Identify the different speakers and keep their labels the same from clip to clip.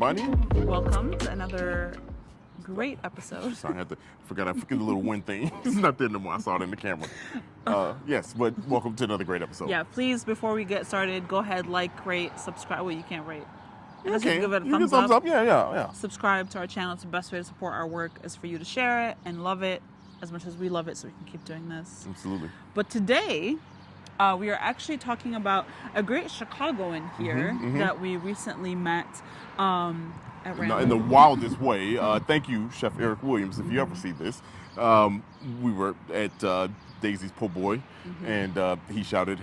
Speaker 1: everybody.
Speaker 2: Welcome to another great episode.
Speaker 1: Sorry, I forgot the little win thing. It's not there no more. I saw it in the camera. Yes, but welcome to another great episode.
Speaker 2: Yeah, please, before we get started, go ahead, like, rate, subscribe. Well, you can't rate.
Speaker 1: You
Speaker 2: Just
Speaker 1: can.
Speaker 2: give it a
Speaker 1: You can
Speaker 2: thumbs up.
Speaker 1: Yeah.
Speaker 2: Subscribe to our channel. It's the best way to support our work is for you to share it and love it as much as we love it so we can keep doing this.
Speaker 1: Absolutely.
Speaker 2: But today, we are actually talking about a great Chicagoan here that we recently met at Random.
Speaker 1: In the wildest way. Thank you, Chef Eric Williams, if you ever see this. We were at Daisy's Po' Boy, and he shouted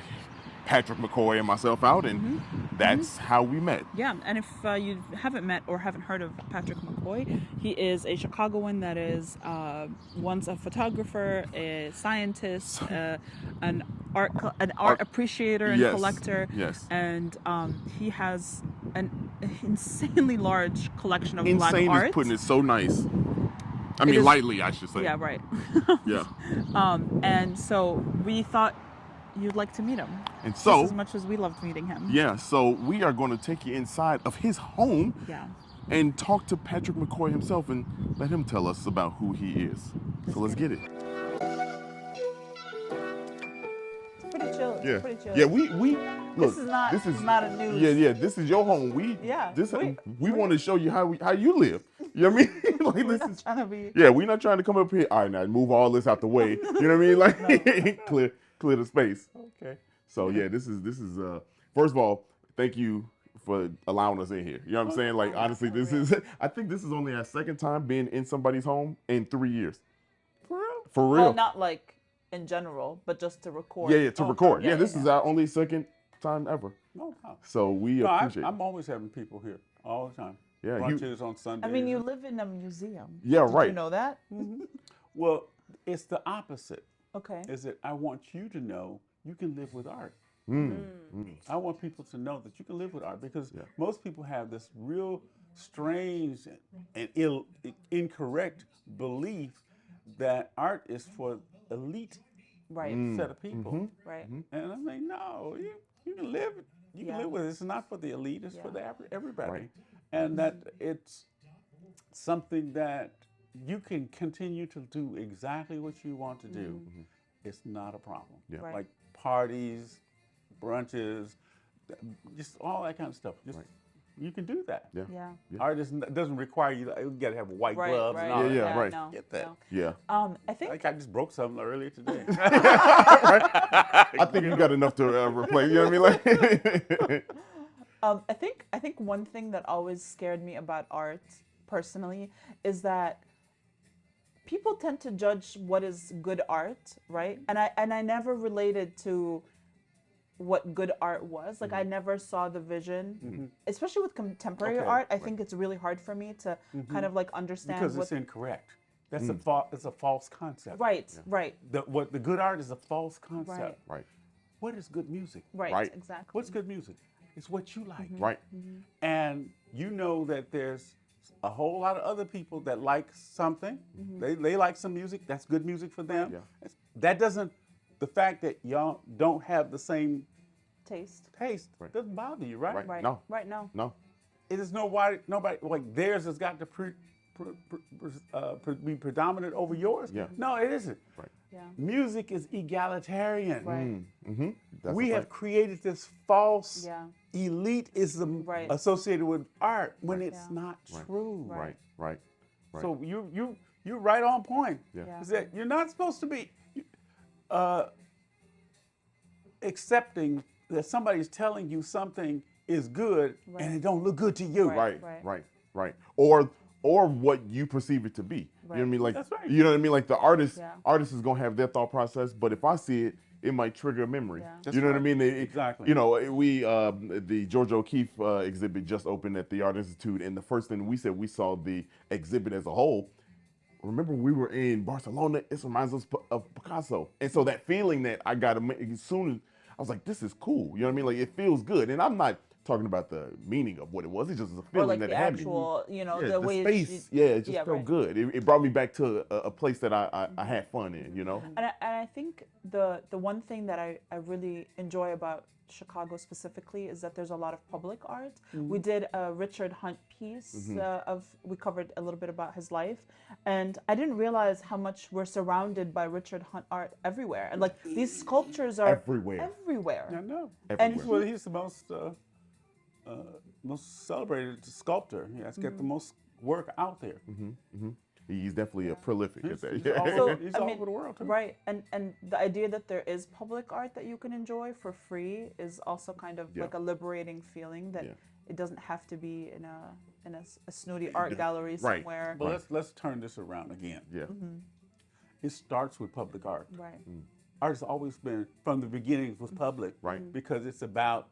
Speaker 1: Patric McCoy and myself out, and that's how we met.
Speaker 2: Yeah, and if you haven't met or haven't heard of Patric McCoy, he is a Chicagoan that is once a photographer, a scientist, an art appreciator and collector.
Speaker 1: Yes.
Speaker 2: And he has an insanely large collection of black
Speaker 1: Insane
Speaker 2: art.
Speaker 1: is putting it so nice. I mean, lightly, I should say.
Speaker 2: Yeah, right.
Speaker 1: Yeah.
Speaker 2: And so we thought you'd like to meet him.
Speaker 1: And so,
Speaker 2: just as much as we loved meeting him.
Speaker 1: Yeah, so we are going to take you inside of his home and talk to Patric McCoy himself and let him tell us about who he is. So let's get it.
Speaker 2: It's pretty chill.
Speaker 1: Yeah.
Speaker 2: It's pretty chill.
Speaker 1: Yeah, we look.
Speaker 2: This is not a news.
Speaker 1: Yeah. This is your home. We want to show you how you live. You know what I mean? Like
Speaker 2: We're not trying to be.
Speaker 1: Yeah, we're not trying to come up here. All right, now move all this out the way. You know what I mean? Like clear the space. Okay. So yeah, this is first of all, thank you for allowing us in here. You know what I'm saying? Like honestly, I think this is only our second time being in somebody's home in 3 years.
Speaker 2: For real?
Speaker 1: For real.
Speaker 2: Well, not like in general, but just to record.
Speaker 1: Yeah, to record. Yeah, this is our only second time ever.
Speaker 3: Oh, wow.
Speaker 1: So we appreciate it.
Speaker 3: I'm always having people here all the time.
Speaker 1: Yeah,
Speaker 3: brunches on Sundays.
Speaker 2: I mean, you live in a museum.
Speaker 1: Yeah,
Speaker 2: Did
Speaker 1: right.
Speaker 2: you know that?
Speaker 3: Well, it's the opposite.
Speaker 2: Okay.
Speaker 3: Is that I want you to know you can live with art. I want people to know that you can live with art because most people have this real strange and incorrect belief that art is for elite set of people.
Speaker 2: Right.
Speaker 3: And I'm like, no, you can live. You can live with it. It's not for the elite. It's for everybody.
Speaker 1: Right.
Speaker 3: And that it's something that you can continue to do exactly what you want to do. It's not a problem.
Speaker 1: Yeah.
Speaker 2: Right.
Speaker 3: Like parties, brunches, just all that kind of stuff. Just you can do that.
Speaker 1: Yeah.
Speaker 2: Yeah.
Speaker 3: Art doesn't require you. You got to have white gloves and all that.
Speaker 1: Yeah, right.
Speaker 2: No,
Speaker 3: Get that.
Speaker 2: no.
Speaker 1: Yeah.
Speaker 2: I think.
Speaker 3: Like I just broke something earlier today.
Speaker 1: I think you got enough to replace. You know what I mean? Like.
Speaker 2: I think one thing that always scared me about art personally is that people tend to judge what is good art, right? And I never related to what good art was. Like I never saw the vision, especially with contemporary art. I think it's really hard for me to kind of like understand
Speaker 3: because it's incorrect. That's it's a false concept.
Speaker 2: Right, right.
Speaker 3: The good art is a false concept.
Speaker 2: Right.
Speaker 1: Right.
Speaker 3: What is good music?
Speaker 2: Right, exactly.
Speaker 3: What's good music? It's what you like.
Speaker 1: Right.
Speaker 3: And you know that there's a whole lot of other people that like something. They like some music. That's good music for them.
Speaker 1: Yeah.
Speaker 3: That doesn't, the fact that y'all don't have the same
Speaker 2: Taste.
Speaker 3: doesn't bother you, right?
Speaker 2: Right.
Speaker 1: No.
Speaker 2: Right now.
Speaker 1: No.
Speaker 3: It is nobody, like theirs has got to be predominant over yours.
Speaker 1: Yeah.
Speaker 3: No, it isn't.
Speaker 1: Right.
Speaker 2: Yeah.
Speaker 3: Music is egalitarian.
Speaker 2: Right.
Speaker 3: We have created this false
Speaker 2: Yeah.
Speaker 3: elitism
Speaker 2: Right.
Speaker 3: associated with art when it's
Speaker 2: Yeah.
Speaker 3: not true.
Speaker 1: Right.
Speaker 3: So you're right on point.
Speaker 1: Yeah.
Speaker 3: Is that you're not supposed to be accepting that somebody's telling you something is good and it don't look good to you.
Speaker 1: Right. Or what you perceive it to be. You know what I mean? Like
Speaker 3: That's right.
Speaker 1: you know what I mean? Like the artist is gonna have their thought process, but if I see it, it might trigger a memory.
Speaker 2: Yeah.
Speaker 1: You know what I mean?
Speaker 3: Exactly.
Speaker 1: You know, we the George O'Keeffe exhibit just opened at the Art Institute, and the first thing we said we saw the exhibit as a whole. Remember, we were in Barcelona. It reminds us of Picasso, and so that feeling that I got as soon as I was like, "This is cool." You know what I mean? Like it feels good, and I'm not talking about the meaning of what it was. It's just a
Speaker 2: Or
Speaker 1: feeling
Speaker 2: like
Speaker 1: that
Speaker 2: the
Speaker 1: it had me.
Speaker 2: actual, you know,
Speaker 1: Yeah,
Speaker 2: the
Speaker 1: the
Speaker 2: way
Speaker 1: space. It just felt
Speaker 2: right.
Speaker 1: good. It brought me back to a place that I had fun in. You know.
Speaker 2: And I think the one thing that I really enjoy about Chicago specifically is that there's a lot of public art. We did a Richard Hunt piece we covered a little bit about his life, and I didn't realize how much we're surrounded by Richard Hunt art everywhere. And like these sculptures are
Speaker 1: Everywhere.
Speaker 3: I know.
Speaker 1: Everywhere.
Speaker 3: Well, he's the most celebrated sculptor. He has got the most work out there.
Speaker 1: He's definitely a prolific at that.
Speaker 3: He's
Speaker 1: Yeah.
Speaker 3: he's
Speaker 2: I
Speaker 3: all
Speaker 2: mean,
Speaker 3: over the world too.
Speaker 2: right? And the idea that there is public art that you can enjoy for free is also kind of like a liberating feeling that it doesn't have to be in a snooty art gallery
Speaker 1: Right.
Speaker 2: somewhere.
Speaker 3: But let's turn this around again.
Speaker 1: Yeah.
Speaker 3: It starts with public art.
Speaker 2: Right.
Speaker 3: Art has always been, from the beginning, was public.
Speaker 1: Right.
Speaker 3: Because it's about,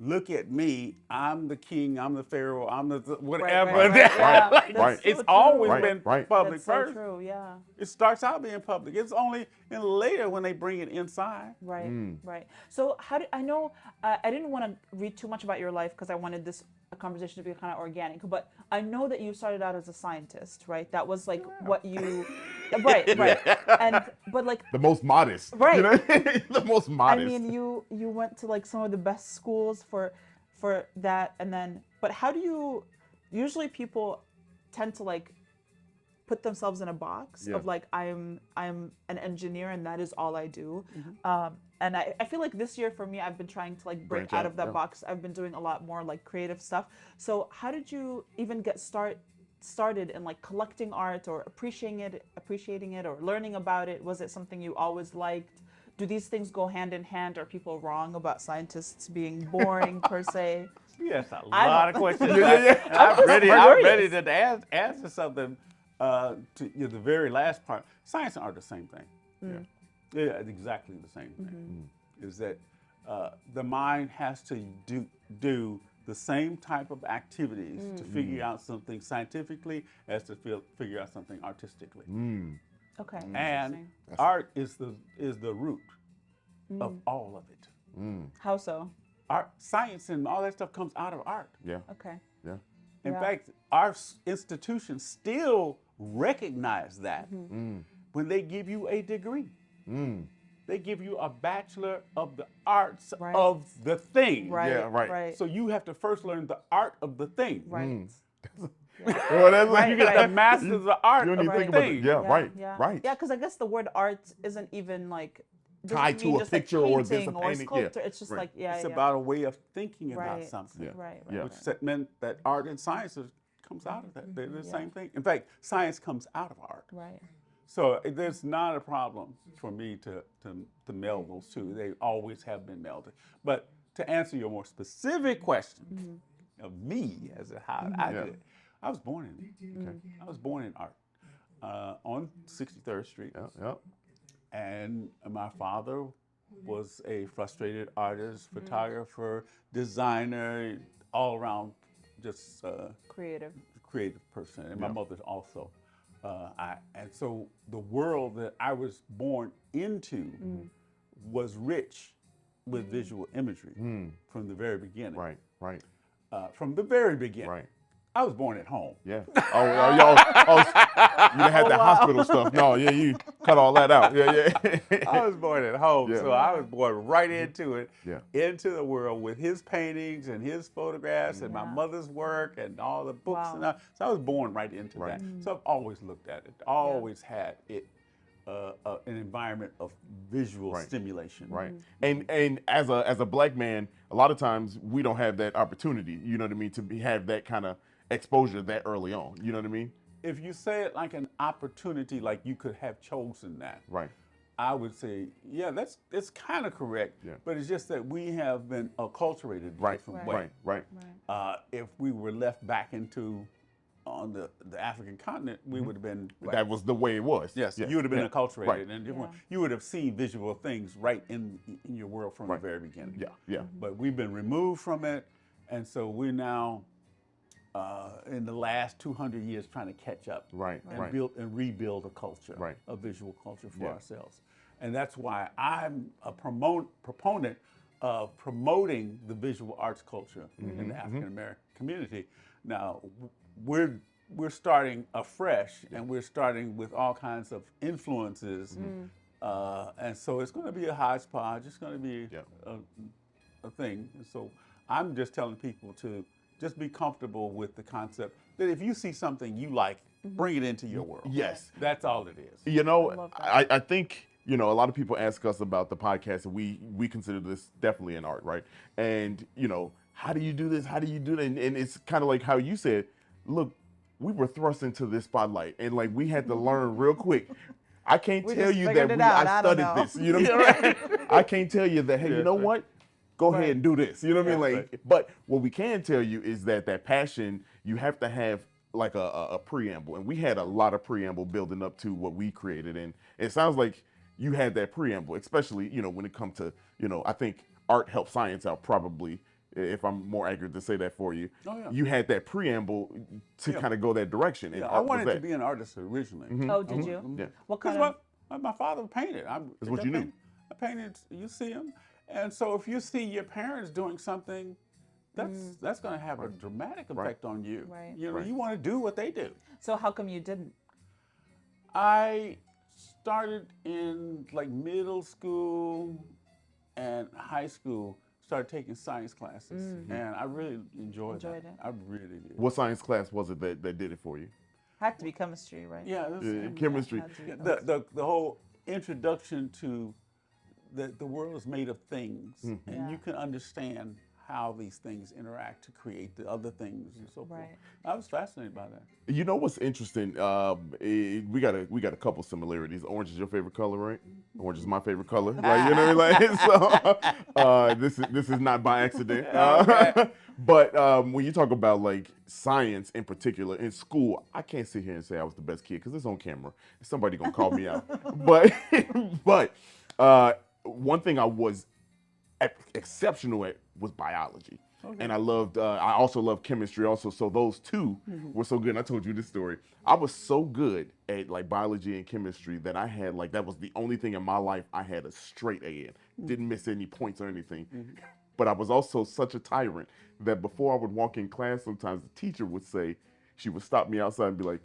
Speaker 3: look at me, I'm the king, I'm the pharaoh, I'm the whatever.
Speaker 2: Right. Yeah,
Speaker 1: Right.
Speaker 2: that's
Speaker 1: Right.
Speaker 2: so
Speaker 3: It's
Speaker 2: true.
Speaker 3: always
Speaker 1: Right.
Speaker 3: been
Speaker 1: Right.
Speaker 3: public
Speaker 2: That's so
Speaker 3: first.
Speaker 2: true. Yeah.
Speaker 3: It starts out being public. It's only later when they bring it inside.
Speaker 2: Right, right. So how did I know? I didn't want to read too much about your life because I wanted this conversation to be kind of organic. But I know that you started out as a scientist, right? That was like what you, right. And but like
Speaker 1: The most modest.
Speaker 2: Right.
Speaker 1: You know? The most
Speaker 2: I
Speaker 1: modest.
Speaker 2: mean, you went to like some of the best schools for that, and then. But how do you? Usually, people tend to like put themselves in a box of like I'm an engineer and that is all I do. And I feel like this year for me I've been trying to like break
Speaker 1: Branch
Speaker 2: out
Speaker 1: out,
Speaker 2: of that box. I've been doing a lot more like creative stuff. So how did you even get started in like collecting art or appreciating it or learning about it? Was it something you always liked? Do these things go hand in hand? Are people wrong about scientists being boring per se?
Speaker 3: Yes, a
Speaker 2: I
Speaker 3: lot
Speaker 2: don't-
Speaker 3: of questions.
Speaker 2: I'm
Speaker 3: I'm ready
Speaker 2: curious.
Speaker 3: to answer something to the very last part. Science and art are the same thing. Yeah, it's exactly the same thing. Is that the mind has to do the same type of activities to figure out something scientifically as to figure out something artistically.
Speaker 2: Okay.
Speaker 3: And
Speaker 2: interesting.
Speaker 3: art is the root of all of it.
Speaker 2: How so?
Speaker 3: Art, science, and all that stuff comes out of art.
Speaker 1: Yeah.
Speaker 2: Okay.
Speaker 1: Yeah.
Speaker 3: In
Speaker 2: Yeah.
Speaker 3: fact, our institutions still recognize that when they give you a degree. They give you a Bachelor of the Arts
Speaker 2: Right.
Speaker 3: of the thing.
Speaker 2: Right.
Speaker 1: Yeah, right.
Speaker 2: Right.
Speaker 3: So you have to first learn the art of the thing.
Speaker 2: Right.
Speaker 1: Well, that's
Speaker 2: Right,
Speaker 3: You get
Speaker 2: right.
Speaker 3: the Master of the Art
Speaker 1: You
Speaker 3: of
Speaker 1: don't
Speaker 3: the
Speaker 1: even think about
Speaker 3: thing.
Speaker 1: it. Yeah, right.
Speaker 2: Yeah.
Speaker 1: Right.
Speaker 2: Yeah, because I guess the word art isn't even like doesn't
Speaker 1: Tied to
Speaker 2: mean
Speaker 1: a
Speaker 2: just, like,
Speaker 1: picture or this, a
Speaker 2: painting or
Speaker 1: painting, yeah.
Speaker 2: sculpture. It's just
Speaker 1: Right.
Speaker 2: like
Speaker 3: It's about a way of thinking about
Speaker 2: right.
Speaker 3: something.
Speaker 1: Yeah.
Speaker 2: Right.
Speaker 1: Yeah.
Speaker 2: Right.
Speaker 3: Which meant that art and science comes out of that. They're the same thing. In fact, science comes out of art.
Speaker 2: Right.
Speaker 3: So there's not a problem for me to meld those two. They always have been melded. But to answer your more specific question of me as to how I did it, I was born in it. I was born in art on 63rd Street.
Speaker 1: Yeah.
Speaker 3: And my father was a frustrated artist, photographer, designer, all around just
Speaker 2: Creative.
Speaker 3: creative person. And my mother also. And so the world that I was born into was rich with visual imagery from the very beginning.
Speaker 1: Right.
Speaker 3: From the very beginning.
Speaker 1: Right.
Speaker 3: I was born at home.
Speaker 1: Yeah. You didn't have that hospital stuff. No, yeah, you cut all that out. Yeah.
Speaker 3: I was born at home,
Speaker 1: Yeah.
Speaker 3: so I was born right into it,
Speaker 1: Yeah.
Speaker 3: into the world with his paintings and his photographs and my
Speaker 2: Yeah.
Speaker 3: mother's work and all the books
Speaker 2: Wow.
Speaker 3: and all. So I was born right into
Speaker 1: Right.
Speaker 3: that. So I've always looked at it, always had it, an environment of visual
Speaker 1: Right.
Speaker 3: stimulation.
Speaker 1: Right. And as a black man, a lot of times we don't have that opportunity, you know what I mean, to have that kind of exposure that early on. You know what I mean?
Speaker 3: If you say it like an opportunity, like you could have chosen that,
Speaker 1: Right.
Speaker 3: I would say, yeah, that's kind of correct.
Speaker 1: Yeah.
Speaker 3: But it's just that we have been acculturated a
Speaker 1: Right.
Speaker 3: different way.
Speaker 1: Right.
Speaker 3: If we were left back into on the African continent, we would have been.
Speaker 1: That was the way it was.
Speaker 3: Yes,
Speaker 1: Yeah.
Speaker 3: you would have been
Speaker 1: Yeah.
Speaker 3: acculturated,
Speaker 1: Right.
Speaker 3: and
Speaker 2: Yeah.
Speaker 3: you would have seen visual things right in your world from
Speaker 1: Right.
Speaker 3: the very beginning.
Speaker 1: Yeah.
Speaker 3: But we've been removed from it, and so we're now in the last 200 years trying to catch up,
Speaker 1: Right.
Speaker 3: and
Speaker 1: Right.
Speaker 3: build and rebuild a culture,
Speaker 1: Right.
Speaker 3: a visual culture for
Speaker 1: Yeah.
Speaker 3: ourselves, and that's why I'm a proponent of promoting the visual arts culture in the African American community. Now, we're starting afresh, and we're starting with all kinds of influences, and so it's going to be a hodgepodge. It's going to be a thing. And so I'm just telling people to just be comfortable with the concept that if you see something you like, bring it into your world.
Speaker 1: Yes.
Speaker 3: That's all it is.
Speaker 1: You know, I think, you know, a lot of people ask us about the podcast, and we consider this definitely an art, right? And, you know, how do you do this? How do you do that? And it's kind of like how you said, look, we were thrust into this spotlight, and like we had to learn real quick. I can't tell you that I studied this. You know what I mean? I can't tell you that, hey, you know what? Go ahead and do this. You know what I mean? Like, but what we can tell you is that passion, you have to have like a preamble, and we had a lot of preamble building up to what we created, and it sounds like you had that preamble, especially, you know, when it comes to, you know, I think art helps science out, probably, if I'm more accurate to say that for you. You had that preamble to kind of go that direction. And
Speaker 3: I wanted to be an artist originally.
Speaker 2: Oh, did you?
Speaker 1: Yeah.
Speaker 2: What kind of?
Speaker 3: My father painted.
Speaker 1: That's what you knew.
Speaker 3: I painted. You see him, and so if you see your parents doing something, that's going to have a dramatic effect on you.
Speaker 2: Right.
Speaker 3: You know, you want to do what they do.
Speaker 2: So how come you didn't?
Speaker 3: I started in like middle school and high school. Started taking science classes, and I really enjoyed it. I really did.
Speaker 1: What science class was it that did it for you?
Speaker 2: Had to be chemistry, right?
Speaker 3: Yeah,
Speaker 1: chemistry.
Speaker 3: The whole introduction to the world is made of things, and you can understand how these things interact to create the other things and so forth.
Speaker 2: Right.
Speaker 3: I was fascinated by that.
Speaker 1: You know what's interesting? We got a couple similarities. Orange is your favorite color, right? Orange is my favorite color, right? You know what I mean? Like, so this is not by accident. But when you talk about like science in particular in school, I can't sit here and say I was the best kid because it's on camera. Somebody gonna call me out. But one thing I was exceptional at was biology. And I also loved chemistry also. So those two were so good. And I told you this story. I was so good at like biology and chemistry that I had like, that was the only thing in my life I had a straight A in. Didn't miss any points or anything. But I was also such a tyrant that before I would walk in class, sometimes the teacher would say, she would stop me outside and be like,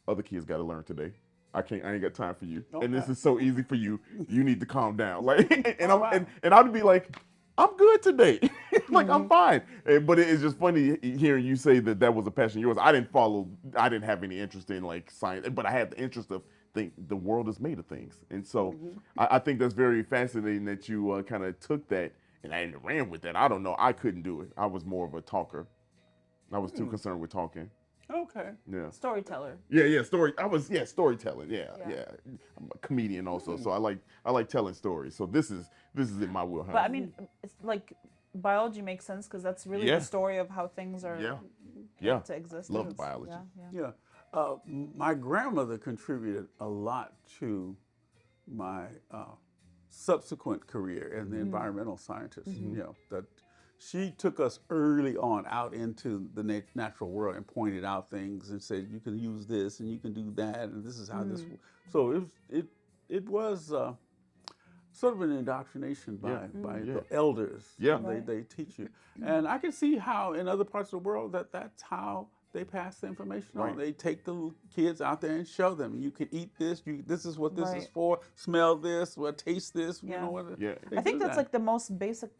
Speaker 1: other kids got to learn today. I ain't got time for you. And this is so easy for you. You need to calm down. Like, and I'd be like, I'm good today. Like, I'm fine. But it's just funny hearing you say that was a passion of yours. I didn't have any interest in like science, but I had the interest of the world is made of things. And so I think that's very fascinating that you kind of took that and ran with that. I don't know. I couldn't do it. I was more of a talker. I was too concerned with talking.
Speaker 3: Okay.
Speaker 1: Yeah.
Speaker 2: Storyteller.
Speaker 1: Yeah. Storytelling. Yeah. I'm a comedian also, so I like telling stories. So this is in my wheelhouse.
Speaker 2: But I mean, it's like biology makes sense because that's really the story of how things are to exist.
Speaker 1: Love biology.
Speaker 3: Yeah. My grandmother contributed a lot to my subsequent career as an environmental scientist. You know, that she took us early on out into the natural world and pointed out things and said, you can use this and you can do that, and this is how this. So it was sort of an indoctrination by the elders.
Speaker 1: Yeah.
Speaker 3: They teach you. And I can see how in other parts of the world that's how they pass the information on. They take the little kids out there and show them, you can eat this, this is what this is for, smell this, taste this, you know what.
Speaker 2: I think that's like the most basic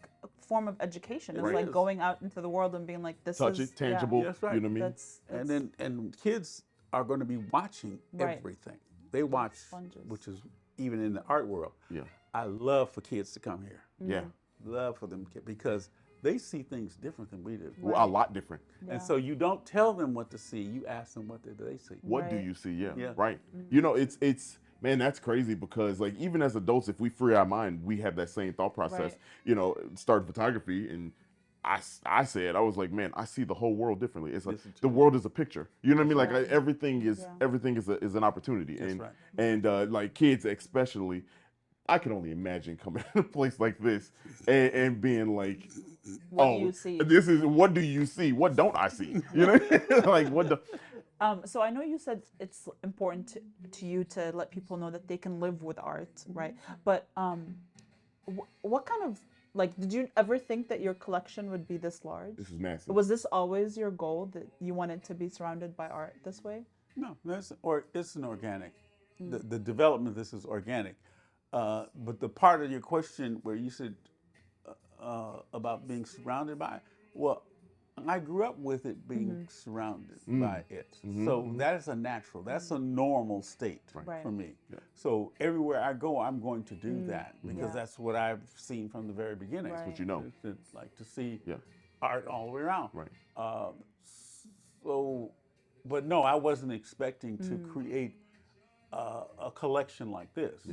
Speaker 2: form of education is like going out into the world and being like, this
Speaker 1: touch
Speaker 2: is
Speaker 1: it, tangible.
Speaker 3: That's right.
Speaker 1: You know what I mean?
Speaker 3: And kids are going to be watching everything. They watch, which is even in the art world. Yeah. I love for kids to come here.
Speaker 1: Yeah.
Speaker 3: Love for them because they see things different than we do.
Speaker 1: Well, a lot different.
Speaker 3: And so you don't tell them what to see. You ask them what they see.
Speaker 1: What do you see? Yeah. Right. You know, it's man, that's crazy because like even as adults, if we free our mind, we have that same thought process. You know, starting photography, and I said, I was like, man, I see the whole world differently. It's like the world is a picture. You know what I mean? Like everything is an opportunity. And like kids especially, I can only imagine coming to a place like this and being like,
Speaker 2: what do you see?
Speaker 1: This is, what do you see? What don't I see? You know, like what the.
Speaker 2: So I know you said it's important to you to let people know that they can live with art, right? But what kind of Like, did you ever think that your collection would be this large?
Speaker 1: This is massive.
Speaker 2: Was this always your goal, that you wanted to be surrounded by art this way?
Speaker 3: No, it's an organic. The development of this is organic. But the part of your question where you said about being surrounded by it, well, I grew up with it being surrounded by it. So that is a natural, that's a normal state
Speaker 2: Right.
Speaker 3: for me.
Speaker 1: Yeah.
Speaker 3: So everywhere I go, I'm going to do that because
Speaker 2: Yeah.
Speaker 3: that's what I've seen from the very beginning.
Speaker 2: Right.
Speaker 1: What you know.
Speaker 3: Like to see
Speaker 1: Yeah.
Speaker 3: art all the way around.
Speaker 1: Right.
Speaker 3: So, but no, I wasn't expecting to create a collection like this,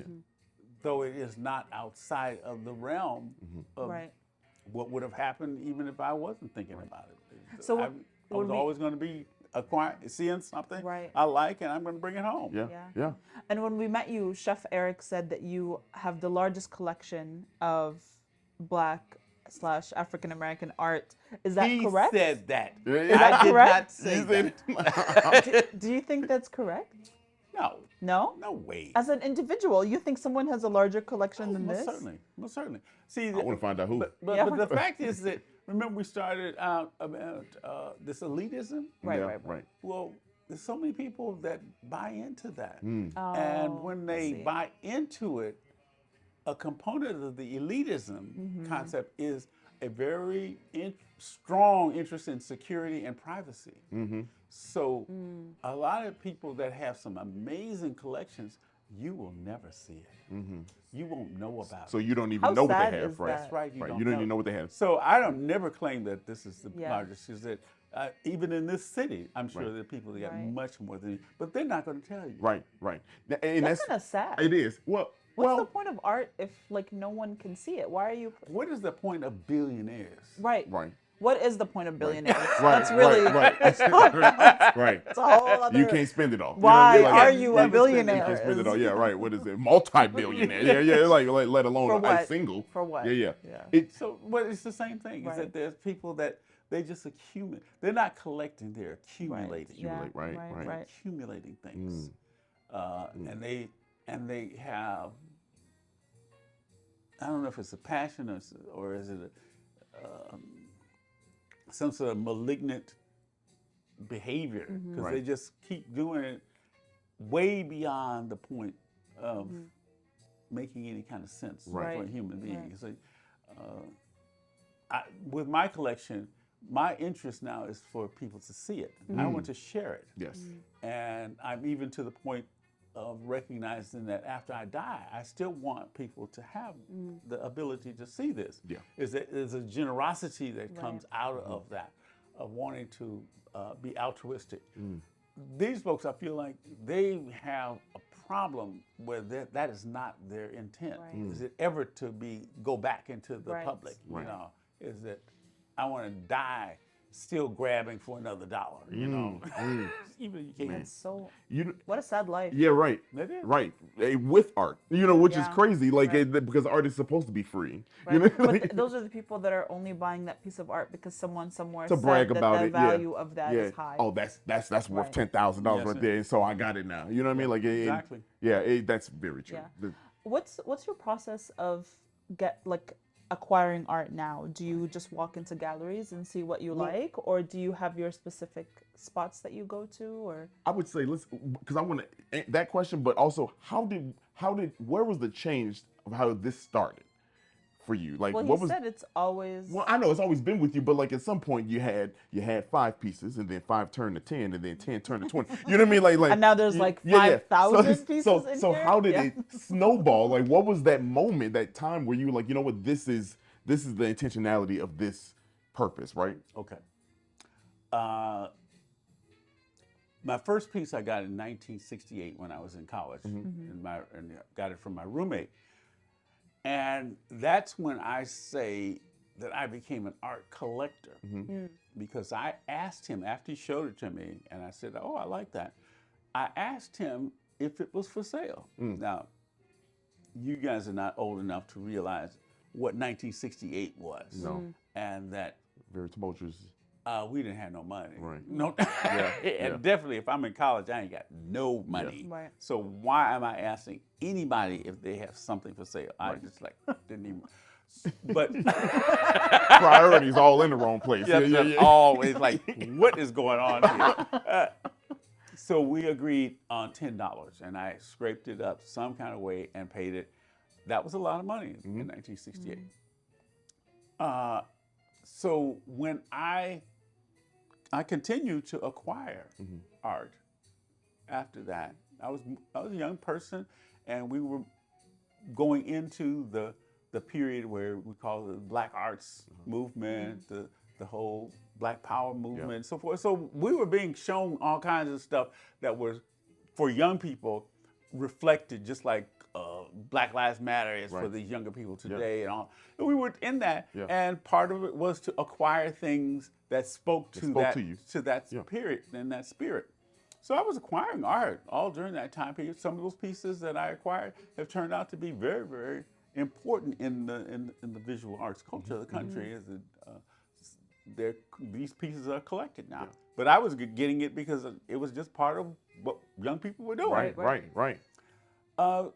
Speaker 3: though it is not outside of the realm of
Speaker 2: Right.
Speaker 3: what would have happened even if I wasn't thinking about it.
Speaker 2: So
Speaker 3: I was always going to be seeing something
Speaker 2: Right.
Speaker 3: I like, and I'm going to bring it home.
Speaker 1: Yeah.
Speaker 2: Yeah.
Speaker 1: Yeah.
Speaker 2: And when we met you, Chef Eric said that you have the largest collection of Black / African American art. Is that
Speaker 3: He
Speaker 2: correct?
Speaker 3: said that.
Speaker 1: Is
Speaker 2: that
Speaker 3: I did
Speaker 2: correct?
Speaker 3: not say that.
Speaker 2: Do you think that's correct?
Speaker 3: No,
Speaker 2: No?
Speaker 3: no way.
Speaker 2: As an individual, you think someone has a larger collection than
Speaker 3: most
Speaker 2: this?
Speaker 3: most certainly. See,
Speaker 1: I want to find out who.
Speaker 3: but the fact is that, remember we started out about this elitism?
Speaker 2: Right,
Speaker 1: Yeah,
Speaker 2: right, right.
Speaker 3: Well, there's so many people that buy into that.
Speaker 2: Oh,
Speaker 3: And when
Speaker 2: I
Speaker 3: they
Speaker 2: see.
Speaker 3: buy into it, a component of the elitism concept is a very strong interest in security and privacy. So a lot of people that have some amazing collections, you will never see it. You won't know about
Speaker 1: So
Speaker 3: it.
Speaker 1: you don't even
Speaker 2: How
Speaker 1: know what
Speaker 2: sad
Speaker 1: they have,
Speaker 2: is
Speaker 1: right?
Speaker 2: that?
Speaker 3: That's right.
Speaker 1: Right. You don't even know what they have.
Speaker 3: So I don't never claim that this is the
Speaker 2: Yeah.
Speaker 3: largest. Is that even in this city, I'm sure
Speaker 1: Right.
Speaker 3: there are people that got
Speaker 2: Right.
Speaker 3: much more than you, but they're not going to tell you.
Speaker 1: Right. Right. And
Speaker 2: That's kind of sad.
Speaker 1: It is. Well.
Speaker 2: What's the point of art if like no one can see it? Why are you?
Speaker 3: What is the point of billionaires?
Speaker 2: Right.
Speaker 1: Right.
Speaker 2: What is the point of billionaires?
Speaker 1: Right.
Speaker 2: That's really
Speaker 1: right.
Speaker 2: it's
Speaker 1: Right.
Speaker 2: a whole other.
Speaker 1: You can't spend it all.
Speaker 2: Why
Speaker 1: you know what I mean?
Speaker 2: are you a
Speaker 1: You
Speaker 2: billionaire?
Speaker 1: can't spend it all. Yeah, right. What is it? Multi-billionaire. Yeah. Like let alone
Speaker 2: For
Speaker 1: a
Speaker 2: what?
Speaker 1: single.
Speaker 2: For what?
Speaker 1: Yeah.
Speaker 2: Yeah.
Speaker 1: It's
Speaker 3: So, but it's the same thing. Is
Speaker 2: Right.
Speaker 3: that there's people that they just accumulate. They're not collecting. They're accumulating.
Speaker 2: Yeah.
Speaker 1: Right.
Speaker 2: Right.
Speaker 3: Accumulating things, and they have. I don't know if it's a passion or is it some sort of malignant behavior because
Speaker 1: Right.
Speaker 3: they just keep doing it way beyond the point of making any kind of sense
Speaker 1: Right.
Speaker 3: for a human being.
Speaker 2: Right.
Speaker 3: So, with my collection, my interest now is for people to see it. I want to share it.
Speaker 1: yes.
Speaker 3: And I'm even to the point of recognizing that after I die, I still want people to have the ability to see this.
Speaker 1: Yeah.
Speaker 3: There's a generosity that comes out of that, of wanting to be altruistic. These folks, I feel like they have a problem where that is not their intent.
Speaker 2: Right.
Speaker 3: Is it ever to go back into the
Speaker 2: Right.
Speaker 3: public?
Speaker 1: Right.
Speaker 3: You know, is that I want to die still grabbing for another dollar, you know. Even you can't.
Speaker 2: It's so.
Speaker 1: You.
Speaker 2: What a sad life.
Speaker 1: Yeah. Right.
Speaker 3: It is.
Speaker 1: Right. With art, which is
Speaker 2: Yeah.
Speaker 1: crazy. Like
Speaker 2: Right.
Speaker 1: because art is supposed to be free.
Speaker 2: Right.
Speaker 1: Like,
Speaker 2: But those are the people that are only buying that piece of art because someone somewhere
Speaker 1: to
Speaker 2: said
Speaker 1: brag
Speaker 2: that
Speaker 1: about
Speaker 2: the
Speaker 1: it.
Speaker 2: value
Speaker 1: yeah.
Speaker 2: of that
Speaker 1: yeah.
Speaker 2: is high.
Speaker 1: Oh, that's worth
Speaker 2: Right.
Speaker 1: $10,000
Speaker 3: Yes,
Speaker 1: right
Speaker 3: it-
Speaker 1: there. And so I got it now. You know what I mean? Like
Speaker 3: Exactly.
Speaker 1: that's very true.
Speaker 2: Yeah. What's your process of acquiring art now? Do you just walk into galleries and see what you like, or do you have your specific spots that you go to, or?
Speaker 1: I would say because I want to that question, but also where was the change of how this started for you? Like
Speaker 2: Well,
Speaker 1: what
Speaker 2: he
Speaker 1: was
Speaker 2: said it's always.
Speaker 1: well, I know it's always been with you, but like at some point you had 5 pieces, and then 5 turned to 10, and then 10 turned to 20. You know what I mean? Like
Speaker 2: And now there's like
Speaker 1: yeah, yeah.
Speaker 2: 5,000 pieces in
Speaker 1: So
Speaker 2: here?
Speaker 1: how did
Speaker 2: Yeah.
Speaker 1: it snowball? Like what was that moment, that time where you were like, you know what, this is the intentionality of this purpose, right?
Speaker 3: Okay. My first piece I got in 1968 when I was in college, and got it from my roommate. And that's when I say that I became an art collector, because I asked him after he showed it to me, and I said, "Oh, I like that." I asked him if it was for sale. Now, you guys are not old enough to realize what 1968 was,
Speaker 1: No.
Speaker 3: and that
Speaker 1: Very tumultuous.
Speaker 3: we didn't have no money.
Speaker 1: Right.
Speaker 3: No.
Speaker 1: yeah.
Speaker 3: And definitely, if I'm in college, I ain't got no money.
Speaker 2: Right.
Speaker 3: So why am I asking anybody if they have something for sale? I just didn't even. But
Speaker 1: Priorities all in the wrong place.
Speaker 3: yeah, always like, what is going on here? So we agreed on $10, and I scraped it up some kind of way and paid it. That was a lot of money in 1968. So when I continued to acquire art after that, I was a young person, and we were going into the period where we call it the Black Arts movement, the whole Black Power movement, and so forth. So we were being shown all kinds of stuff that was, for young people, reflected just like Black Lives Matter is for the younger people today and all. And we were in that, and part of it was to acquire things that spoke to that period and that spirit. So I was acquiring art all during that time period. Some of those pieces that I acquired have turned out to be very, very important in the visual arts culture of the country. Is that these pieces are collected now. But I was getting it because it was just part of what young people were doing.
Speaker 1: Right.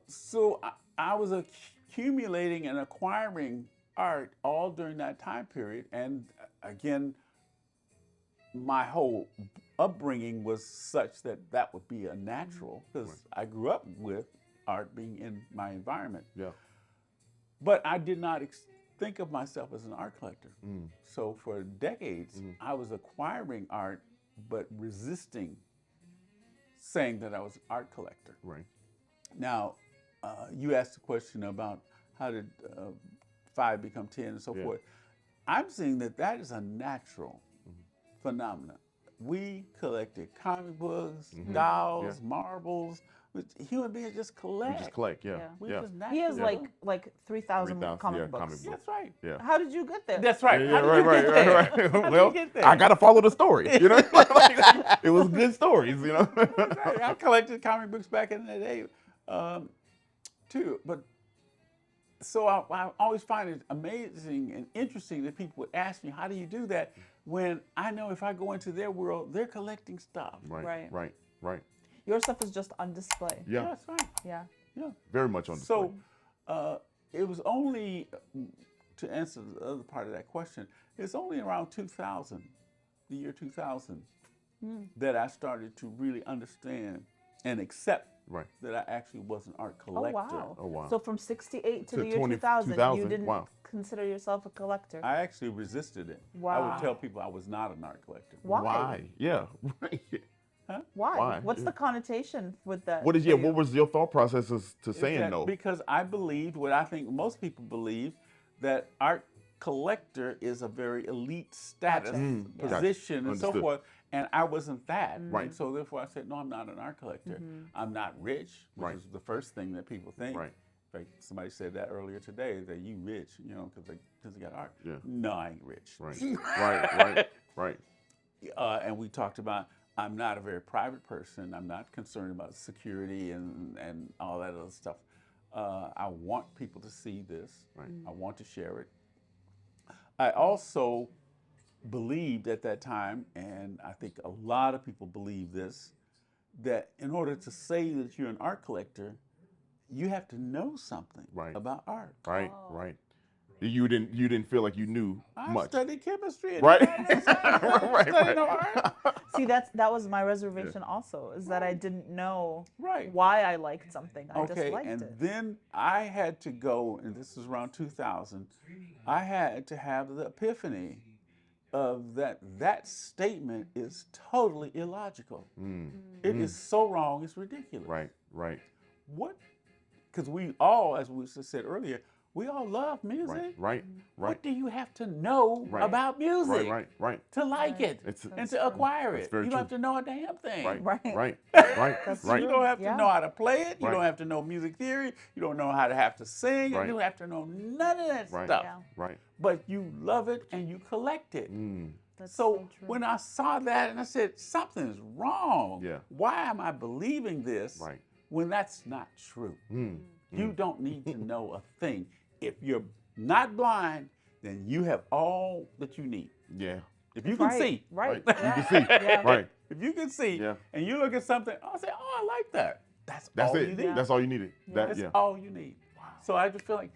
Speaker 3: So I was accumulating and acquiring art all during that time period. And again, my whole upbringing was such that would be a natural, because I grew up with art being in my environment. But I did not think of myself as an art collector. So for decades, I was acquiring art, but resisting saying that I was an art collector. Now, you asked a question about how did 5 become 10 and so forth. I'm seeing that is a natural phenomenon. We collected comic books, dolls, marbles. Human beings just collect.
Speaker 1: We just collect,
Speaker 2: He has like 3,000 comic books.
Speaker 3: That's right.
Speaker 2: How did you get there?
Speaker 3: That's right.
Speaker 1: Right. Well, I gotta follow the story. You know, it was good stories. You know.
Speaker 3: Right. I collected comic books back in the day, too. But so I always find it amazing and interesting that people would ask me, "How do you do that?" When I know if I go into their world, they're collecting stuff.
Speaker 1: Right.
Speaker 2: Your stuff is just on display.
Speaker 1: Yeah.
Speaker 3: That's right.
Speaker 2: Yeah.
Speaker 1: Very much on display.
Speaker 3: So it was only, to answer the other part of that question, it's only around 2000, the year 2000, that I started to really understand and accept that I actually was an art collector.
Speaker 2: Oh, wow. So from 68 to the year 2000, you didn't consider yourself a collector?
Speaker 3: I actually resisted it.
Speaker 2: Wow.
Speaker 3: I would tell people I was not an art collector.
Speaker 2: Why?
Speaker 1: Yeah. Right.
Speaker 3: Huh?
Speaker 2: Why? What's the connotation with that?
Speaker 1: What was your thought process to saying no?
Speaker 3: Because I believed what I think most people believe, that art collector is a very elite status position and so forth, and I wasn't that.
Speaker 1: Right.
Speaker 3: So therefore I said, no, I'm not an art collector. I'm not rich, which is the first thing that people think.
Speaker 1: Right.
Speaker 3: In fact, somebody said that earlier today, that you rich, because they got art.
Speaker 1: Yeah.
Speaker 3: No, I ain't rich.
Speaker 1: Right.
Speaker 3: And we talked about, I'm not a very private person. I'm not concerned about security and all that other stuff. I want people to see this. I want to share it. I also believed at that time, and I think a lot of people believe this, that in order to say that you're an art collector, you have to know something about art.
Speaker 1: Right. You didn't feel like you knew much.
Speaker 3: I studied chemistry.
Speaker 1: Right.
Speaker 3: Art.
Speaker 2: See, that was my reservation also, is that I didn't know why I liked something. I just liked it.
Speaker 3: And then I had to go, and this is around 2000, I had to have the epiphany of that statement is totally illogical. It is so wrong, it's ridiculous.
Speaker 1: Right.
Speaker 3: What? Because we all, as we said earlier, we all love music.
Speaker 1: Right.
Speaker 3: What do you have to know about music to like it and to acquire it? You don't have to know a damn thing.
Speaker 1: Right.
Speaker 3: You don't have to know how to play it. You don't have to know music theory. You don't know how to have to sing. You don't have to know none of that stuff.
Speaker 1: Right.
Speaker 3: But you love it and you collect it.
Speaker 2: That's
Speaker 3: So
Speaker 2: true.
Speaker 3: when I saw that and I said, something's wrong. Why am I believing this when that's not true? You don't need to know a thing. If you're not blind, then you have all that you need. If you can see.
Speaker 1: You can see.
Speaker 3: If you can see and you look at something, I'll say, oh, I like that. That's all
Speaker 1: it.
Speaker 3: you need.
Speaker 1: That's all you needed.
Speaker 3: That's all you need. Wow. So I just feel like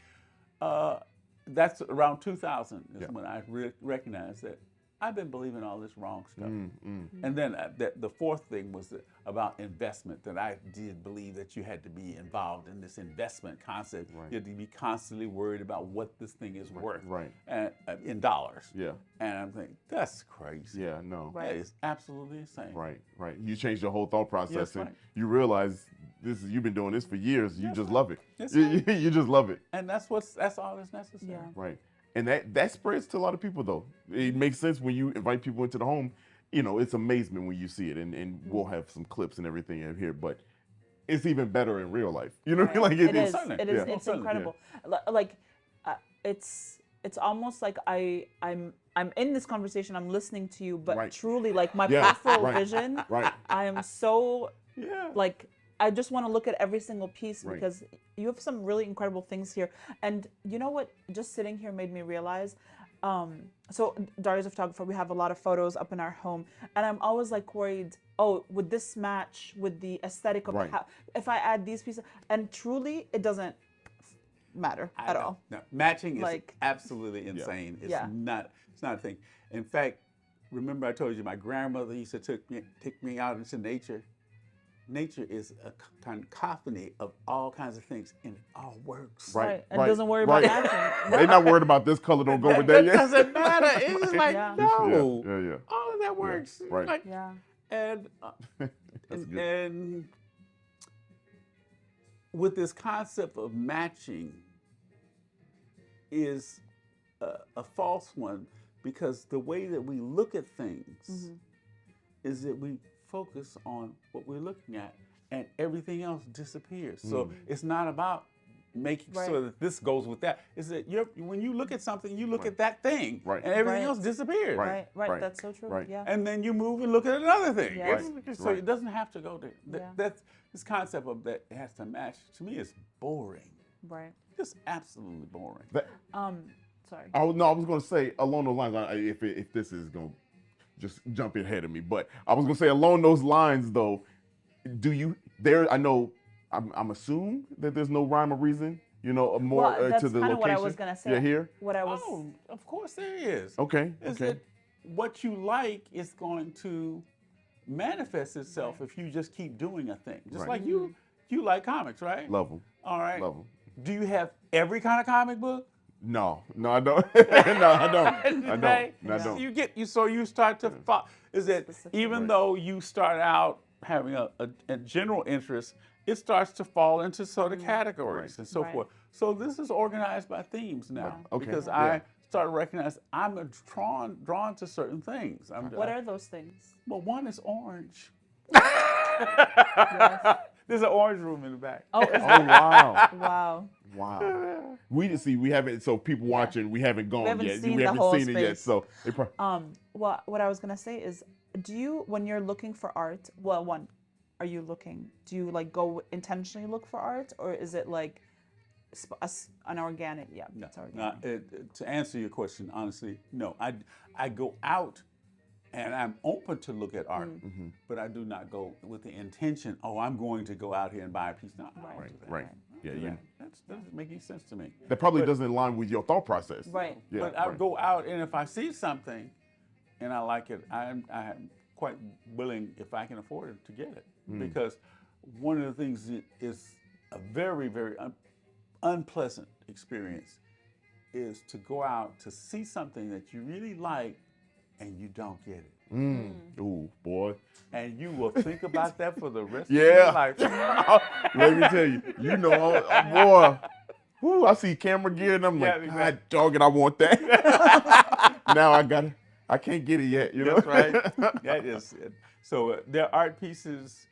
Speaker 3: that's around 2000 is when I recognized that I've been believing all this wrong stuff. And then the fourth thing was about investment, that I did believe that you had to be involved in this investment concept. You had to be constantly worried about what this thing is worth and, in dollars.
Speaker 1: Yeah.
Speaker 3: And I'm thinking, that's crazy.
Speaker 1: Yeah, no.
Speaker 3: That is absolutely insane.
Speaker 1: Right. You changed your whole thought process,
Speaker 3: Yes,
Speaker 1: and
Speaker 3: right.
Speaker 1: you realize you've been doing this for years. You
Speaker 3: That's
Speaker 1: just
Speaker 3: right.
Speaker 1: love it.
Speaker 3: That's
Speaker 1: You,
Speaker 3: right.
Speaker 1: you just love it.
Speaker 3: And that's all that's necessary.
Speaker 2: Yeah.
Speaker 1: Right. And that spreads to a lot of people, though. It makes sense when you invite people into the home. You know, it's amazement when you see it, and we'll have some clips and everything in here, but it's even better in real life. You know, like
Speaker 2: It is.
Speaker 3: certainly.
Speaker 2: It is.
Speaker 1: Yeah.
Speaker 2: It's incredible. Like, it's almost like I'm in this conversation. I'm listening to you, but truly, like my peripheral vision. I am so like. I just want to look at every single piece because you have some really incredible things here. And you know what? Just sitting here made me realize. So Dario's a photographer. We have a lot of photos up in our home, and I'm always like worried. Oh, would this match with the aesthetic of how? If I add these pieces, and truly, it doesn't matter at all.
Speaker 3: No, matching is
Speaker 2: Like-
Speaker 3: absolutely insane. It's
Speaker 2: Yeah.
Speaker 3: not. It's not a thing. In fact, remember I told you my grandmother used to take me out into nature. Nature is a cacophony of all kinds of things, and it all works.
Speaker 2: Right. And doesn't worry about matching.
Speaker 1: They're not worried about this color. Don't go with that
Speaker 3: It
Speaker 1: yet.
Speaker 3: doesn't matter. It's just like,
Speaker 2: Yeah.
Speaker 3: no.
Speaker 1: Yeah.
Speaker 3: All of that works.
Speaker 1: Right.
Speaker 3: Like,
Speaker 2: Yeah.
Speaker 3: and
Speaker 1: That's good.
Speaker 3: and with this concept of matching is a false one, because the way that we look at things is that we focus on what we're looking at, and everything else disappears. So it's not about making sure that this goes with that. Is that when you look at something, you look at that thing, and everything else disappears.
Speaker 2: Right. That's so true.
Speaker 1: Right.
Speaker 2: Yeah.
Speaker 3: And then you move and look at another thing.
Speaker 2: Yeah.
Speaker 3: So it doesn't have to go there.
Speaker 2: Yeah.
Speaker 3: That's this concept of that it has to match. To me, is boring.
Speaker 2: Right.
Speaker 3: Just absolutely boring.
Speaker 2: Sorry.
Speaker 1: I was going to say along those lines. If this is going to just jump ahead of me, but I was going to say along those lines though. I know. I'm assuming that there's no rhyme or reason. You know, more
Speaker 2: Well, that's
Speaker 1: to the
Speaker 2: kind of
Speaker 1: location.
Speaker 2: what I was gonna say.
Speaker 1: Yeah, here.
Speaker 2: What I was.
Speaker 3: Oh, of course there is.
Speaker 1: Okay.
Speaker 3: Is that what you like is going to manifest itself if you just keep doing a thing. Just like you like comics, right?
Speaker 1: Love them.
Speaker 3: All right.
Speaker 1: Love them.
Speaker 3: Do you have every kind of comic book?
Speaker 1: No, I don't. I don't.
Speaker 3: You start to follow. Is that
Speaker 2: Specific.
Speaker 3: even though you start out having a general interest, it starts to fall into sort of categories and so forth. So this is organized by themes now,
Speaker 1: Okay.
Speaker 3: because
Speaker 1: Yeah.
Speaker 3: I started recognizing I'm drawn to certain things.
Speaker 2: What are those things?
Speaker 3: Well, one is orange.
Speaker 2: Yes.
Speaker 3: There's an orange room in the back.
Speaker 2: Oh,
Speaker 1: Oh wow.
Speaker 2: wow.
Speaker 1: Wow. We haven't. So people watching, we haven't gone
Speaker 2: haven't
Speaker 1: yet.
Speaker 2: seen
Speaker 1: We
Speaker 2: the
Speaker 1: haven't
Speaker 2: whole
Speaker 1: seen it yet.
Speaker 2: space.
Speaker 1: So
Speaker 2: What I was gonna say is, when you're looking for art? Well, are you looking? Do you like go intentionally look for art, or is it like an organic? Yeah,
Speaker 3: No,
Speaker 2: it's organic.
Speaker 3: to answer your question honestly, no. I go out and I'm open to look at art, but I do not go with the intention. Oh, I'm going to go out here and buy a piece. No, I don't do that.
Speaker 1: right. Yeah,
Speaker 3: That doesn't make any sense to me.
Speaker 1: that probably doesn't align with your thought process.
Speaker 2: Right.
Speaker 1: Yeah,
Speaker 3: But I
Speaker 1: right.
Speaker 3: go out, and if I see something and I like it, I'm quite willing, if I can afford it, to get it. Because one of the things that is a very, very unpleasant experience is to go out to see something that you really like and you don't get it.
Speaker 1: Ooh, boy.
Speaker 3: And you will think about that for the rest of
Speaker 1: Yeah.
Speaker 3: your life.
Speaker 1: Let me tell you. You know, boy. Woo, I see camera gear and I'm like,
Speaker 3: Yeah,
Speaker 1: God dog it, I want that. Now I can't get it yet. You know.
Speaker 3: That's right. That is it. So there are art pieces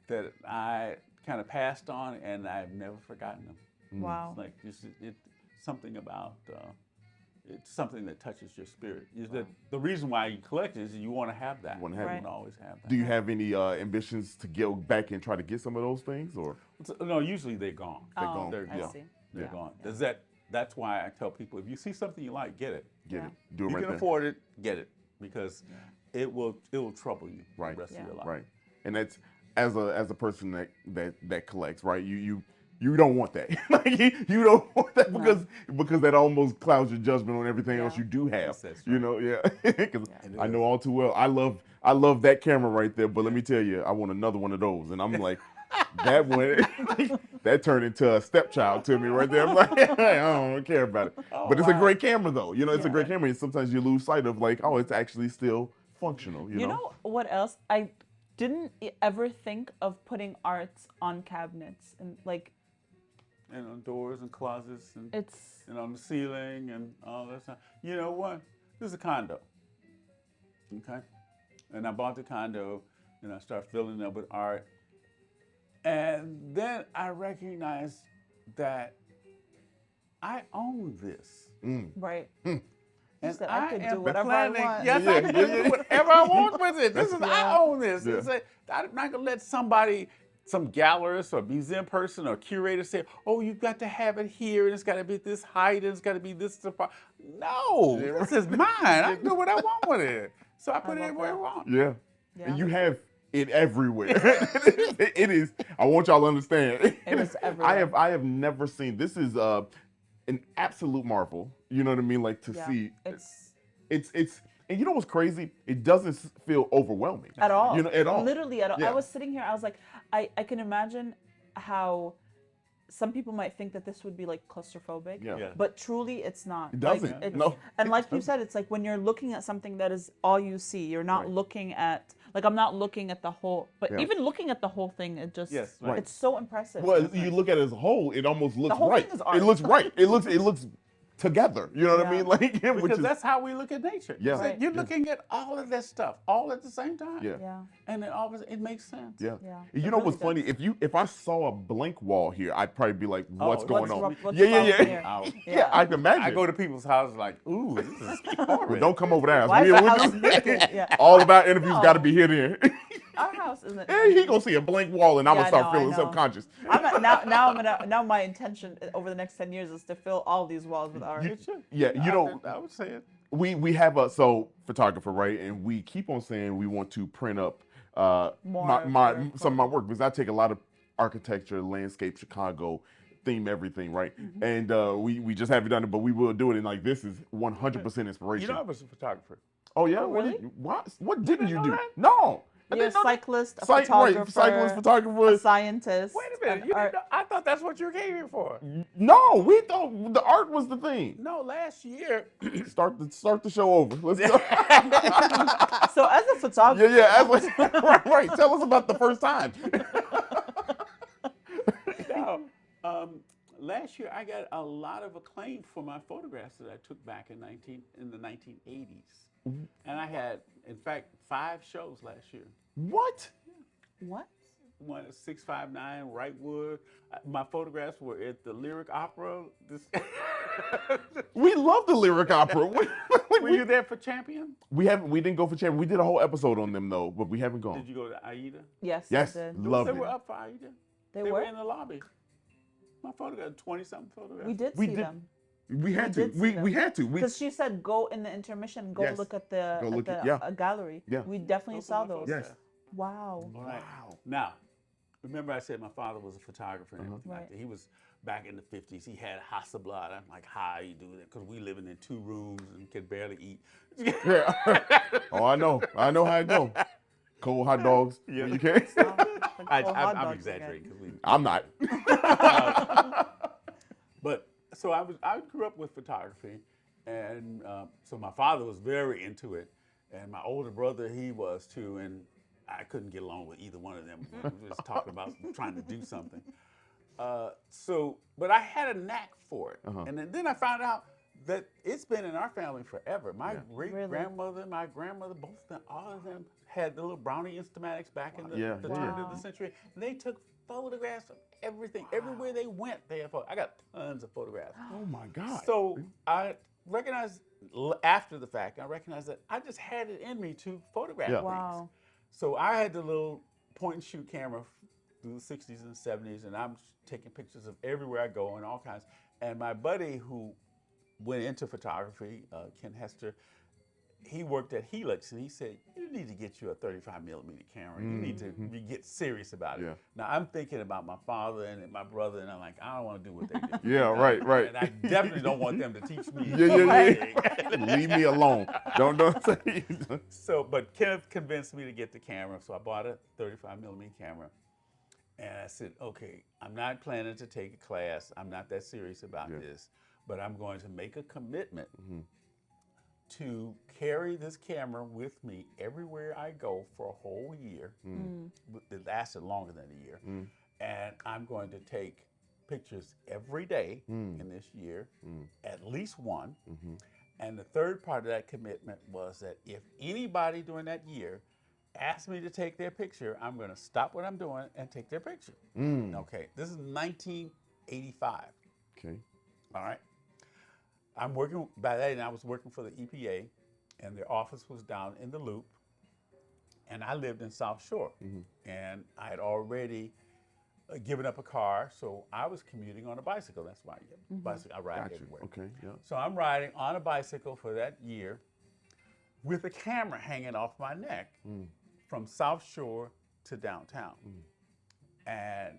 Speaker 3: that I kind of passed on, and I've never forgotten them.
Speaker 2: Wow.
Speaker 3: Like it's something about it's something that touches your spirit. Is that the reason why you collect is you want to have that.
Speaker 1: wanna have
Speaker 3: You
Speaker 1: it.
Speaker 3: want to always have that.
Speaker 1: Do you have any ambitions to go back and try to get some of those things, or
Speaker 3: No, usually they're gone.
Speaker 1: they're gone?
Speaker 3: They're
Speaker 2: I
Speaker 3: gone.
Speaker 2: see.
Speaker 3: They're
Speaker 2: Yeah.
Speaker 3: gone. That's why I tell people, if you see something you like, get it.
Speaker 1: Get
Speaker 2: Yeah.
Speaker 1: it. Do it
Speaker 3: You
Speaker 1: right
Speaker 3: can
Speaker 1: there.
Speaker 3: afford it, get it, because it will trouble you
Speaker 1: Right.
Speaker 3: the rest of your life.
Speaker 1: Right. And that's as a person that collects, right? You you don't want that. Like you don't want that because that almost clouds your judgment on everything else you do have.
Speaker 3: That's
Speaker 1: You know, because
Speaker 3: Yeah.
Speaker 1: I know all too well. I love that camera right there, but let me tell you, I want another one of those, and I'm like, that one, that turned into a stepchild to me right there. I'm like, I don't care about it. But it's a great camera though. You know, it's a great camera. And sometimes you lose sight of like, oh, it's actually still functional. You
Speaker 2: know what else? I didn't ever think of putting arts on cabinets and like.
Speaker 3: And on doors and closets and
Speaker 2: It's
Speaker 3: on the ceiling and all that stuff. You know what? This is a condo. Okay? And I bought the condo and I started filling it up with art. And then I recognized that I own this.
Speaker 2: right.
Speaker 3: And
Speaker 2: Said I could
Speaker 3: am
Speaker 2: do whatever I
Speaker 3: planning,
Speaker 2: want.
Speaker 3: yes, I can do whatever I want with it. This is I own this.
Speaker 1: Yeah.
Speaker 3: It's like, I'm not gonna let somebody, some gallerist or museum person or curator say, "Oh, you've got to have it here, and it's got to be this height, and it's got to be this." No, this is mine. I can do what I want with it. So I put it everywhere I want.
Speaker 1: Yeah. And you have it everywhere. It is. I want y'all to understand.
Speaker 2: It is everywhere.
Speaker 1: I have never seen. This is an absolute marvel. You know what I mean? Like to see. It's. And you know what's crazy? It doesn't feel overwhelming
Speaker 2: at all.
Speaker 1: You know, at all.
Speaker 2: Literally at all.
Speaker 1: Yeah.
Speaker 2: I was sitting here. I was like, I can imagine how some people might think that this would be like claustrophobic.
Speaker 1: Yeah.
Speaker 2: But truly, it's not.
Speaker 1: It doesn't.
Speaker 2: Like,
Speaker 1: No.
Speaker 2: And like you said, it's like when you're looking at something that is all you see. You're not looking at. Like I'm not looking at the whole. But even looking at the whole thing, it just.
Speaker 3: Yes, right.
Speaker 2: It's so impressive.
Speaker 1: Well, you look at it as a whole, it almost looks
Speaker 2: whole
Speaker 1: right.
Speaker 2: thing is art.
Speaker 1: It looks right. It looks together. You know what I mean? Like which
Speaker 3: Because
Speaker 1: is,
Speaker 3: that's how we look at nature.
Speaker 1: Yeah.
Speaker 3: It's like
Speaker 1: Right.
Speaker 3: you're looking at all of that stuff all at the same time.
Speaker 1: Yeah.
Speaker 2: Yeah.
Speaker 3: And then all of it makes sense.
Speaker 1: Yeah.
Speaker 2: Yeah.
Speaker 1: You
Speaker 2: It
Speaker 1: know
Speaker 2: really
Speaker 1: what's funny? If I saw a blank wall here, I'd probably be like, "What's going on?"
Speaker 2: what's
Speaker 1: Yeah.
Speaker 2: wrong here?
Speaker 1: Yeah, I can imagine.
Speaker 3: I go to people's houses like, ooh, this is horrid.
Speaker 1: Well, don't come over there.
Speaker 2: Why is the house naked? Yeah.
Speaker 1: All of our interviews got to be here then.
Speaker 2: Our house isn't.
Speaker 1: Hey, he gonna see a blank wall, and I'm
Speaker 2: Yeah,
Speaker 1: gonna
Speaker 2: I
Speaker 1: start
Speaker 2: know, I
Speaker 1: feeling
Speaker 2: know.
Speaker 1: subconscious.
Speaker 2: Now my intention over the next 10 years is to fill all these walls with art.
Speaker 1: Yeah, you know,
Speaker 3: I would say it.
Speaker 1: we have a photographer, right? And we keep on saying we want to print up some of my work because I take a lot of architecture, landscape, Chicago theme, everything, right? And we just haven't done it, but we will do it. And like this is 100% inspiration.
Speaker 3: You know I was a photographer.
Speaker 1: Oh yeah,
Speaker 2: really?
Speaker 1: What didn't you
Speaker 3: know
Speaker 1: do?
Speaker 3: that?
Speaker 1: No. I
Speaker 2: You're a
Speaker 1: didn't know that.
Speaker 2: cyclist, a
Speaker 1: Right,
Speaker 2: photographer,
Speaker 1: cyclist, photographer.
Speaker 2: a scientist.
Speaker 3: Wait a minute. You didn't know, I thought that's what you came here for.
Speaker 1: No, we thought the art was the thing.
Speaker 3: No, last year.
Speaker 1: Start the show over. Let's go.
Speaker 2: So as a photographer,
Speaker 1: right. Tell us about the first time.
Speaker 3: No, last year I got a lot of acclaim for my photographs that I took back in the 1980s, and I had, in fact, 5 shows last year.
Speaker 1: What?
Speaker 2: what?
Speaker 3: One at 659 Wrightwood. My photographs were at the Lyric Opera.
Speaker 1: We love the Lyric Opera.
Speaker 3: Were you there for Champion?
Speaker 1: We didn't go for Champion. We did a whole episode on them though, but we haven't gone.
Speaker 3: Did you go to Aida?
Speaker 2: Yes,
Speaker 1: Yes,
Speaker 2: I did.
Speaker 1: love
Speaker 3: They
Speaker 1: it.
Speaker 3: were up for Aida.
Speaker 2: They
Speaker 3: They
Speaker 2: were?
Speaker 3: were in the lobby. My photograph, 20-something photographs.
Speaker 2: We did
Speaker 1: We
Speaker 2: see
Speaker 1: did.
Speaker 2: them.
Speaker 1: We had to.
Speaker 2: did see
Speaker 1: We
Speaker 2: them.
Speaker 1: had to.
Speaker 2: Because she said, go in the intermission, go
Speaker 1: Yes.
Speaker 2: look at the,
Speaker 1: Go look at-
Speaker 2: gallery.
Speaker 1: Yeah.
Speaker 2: We definitely
Speaker 3: Those are
Speaker 2: saw
Speaker 3: my
Speaker 2: those.
Speaker 3: photographs.
Speaker 1: Yes.
Speaker 2: Wow.
Speaker 3: Right.
Speaker 1: Wow.
Speaker 3: Now, remember I said my father was a photographer and everything
Speaker 2: Right.
Speaker 3: like that. He was back in the 50s. He had Hasselblad. I'm like, how you do that? Because we living in 2 rooms and could barely eat.
Speaker 1: Yeah. Oh, I know. I know how it go. Cold hot dogs.
Speaker 3: Yeah.
Speaker 1: You can't.
Speaker 3: I'm exaggerating. 'Cause
Speaker 1: I'm not.
Speaker 3: But so I grew up with photography, and so my father was very into it, and my older brother, he was too, and I couldn't get along with either one of them. We were just talking about trying to do something. But I had a knack for it, and then I found out that it's been in our family forever. My great-grandmother, my grandmother, both of them, all of them had the little Brownie Instamatics back in the turn of the century. And they took photographs of everything. Everywhere they went, they had photos. I got tons of photographs.
Speaker 1: Oh my God.
Speaker 3: So I recognized after the fact, I recognized that I just had it in me to photograph things.
Speaker 2: Wow.
Speaker 3: So I had the little point and shoot camera through the 60s and 70s, and I'm taking pictures of everywhere I go and all kinds. And my buddy who went into photography, Ken Hester, he worked at Helix, and he said, you need to get you a 35 millimeter camera. You need to get serious about it.
Speaker 1: Yeah.
Speaker 3: Now, I'm thinking about my father and my brother, and I'm like, I don't want to do what they do.
Speaker 1: Yeah, right.
Speaker 3: And I definitely don't want them to teach me.
Speaker 1: Yeah. Leave me alone. Don't say.
Speaker 3: So, but Kenneth convinced me to get the camera, so I bought a 35 millimeter camera. And I said, okay, I'm not planning to take a class. I'm not that serious about this, but I'm going to make a commitment to carry this camera with me everywhere I go for a whole year. It lasted longer than a year. And I'm going to take pictures every day in this year, at least one. And the third part of that commitment was that if anybody during that year asked me to take their picture, I'm going to stop what I'm doing and take their picture. Okay, this is 1985.
Speaker 1: Okay.
Speaker 3: All right. I'm working, by then I was working for the EPA, and their office was down in the Loop, and I lived in South Shore. And I had already given up a car, so I was commuting on a bicycle. That's why bicycle, I ride everywhere.
Speaker 1: Okay, yeah.
Speaker 3: So I'm riding on a bicycle for that year with a camera hanging off my neck from South Shore to downtown. And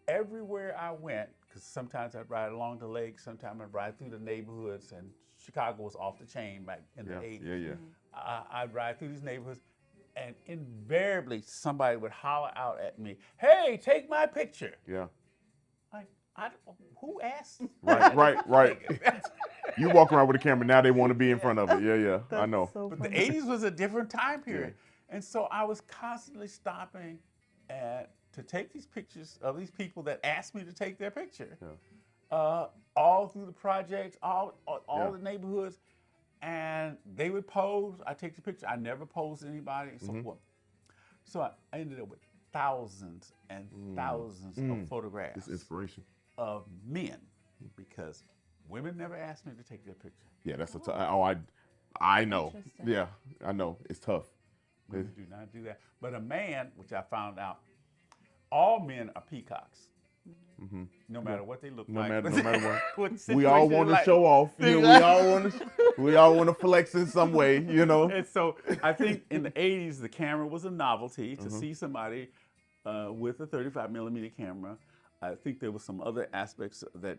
Speaker 3: everywhere I went, because sometimes I'd ride along the lake, sometimes I'd ride through the neighborhoods, and Chicago was off the chain back in the 80s. I'd ride through these neighborhoods, and invariably somebody would holler out at me, hey, take my picture.
Speaker 1: Yeah.
Speaker 3: Who asked?
Speaker 1: Right. You walk around with a camera, now they want to be in front of it. Yeah. I know.
Speaker 2: So
Speaker 3: But the
Speaker 2: funny.
Speaker 3: 80s was a different time period. And so I was constantly stopping to take these pictures of these people that asked me to take their picture. All through the projects, all the neighborhoods. And they would pose. I take the picture. I never posed anybody and so forth. So I ended up with thousands and thousands of photographs.
Speaker 1: It's inspiration.
Speaker 3: Of men, because women never asked me to take their picture.
Speaker 1: Yeah, that's a tough. I know. Yeah, I know. It's tough.
Speaker 3: Women do not do that. But a man, which I found out, all men are peacocks. No matter what they look like.
Speaker 1: No matter what.
Speaker 3: what
Speaker 1: We all want to show off. You know, we all want to flex in some way. You know.
Speaker 3: And so I think in the 80s, the camera was a novelty to see somebody with a 35 millimeter camera. I think there were some other aspects that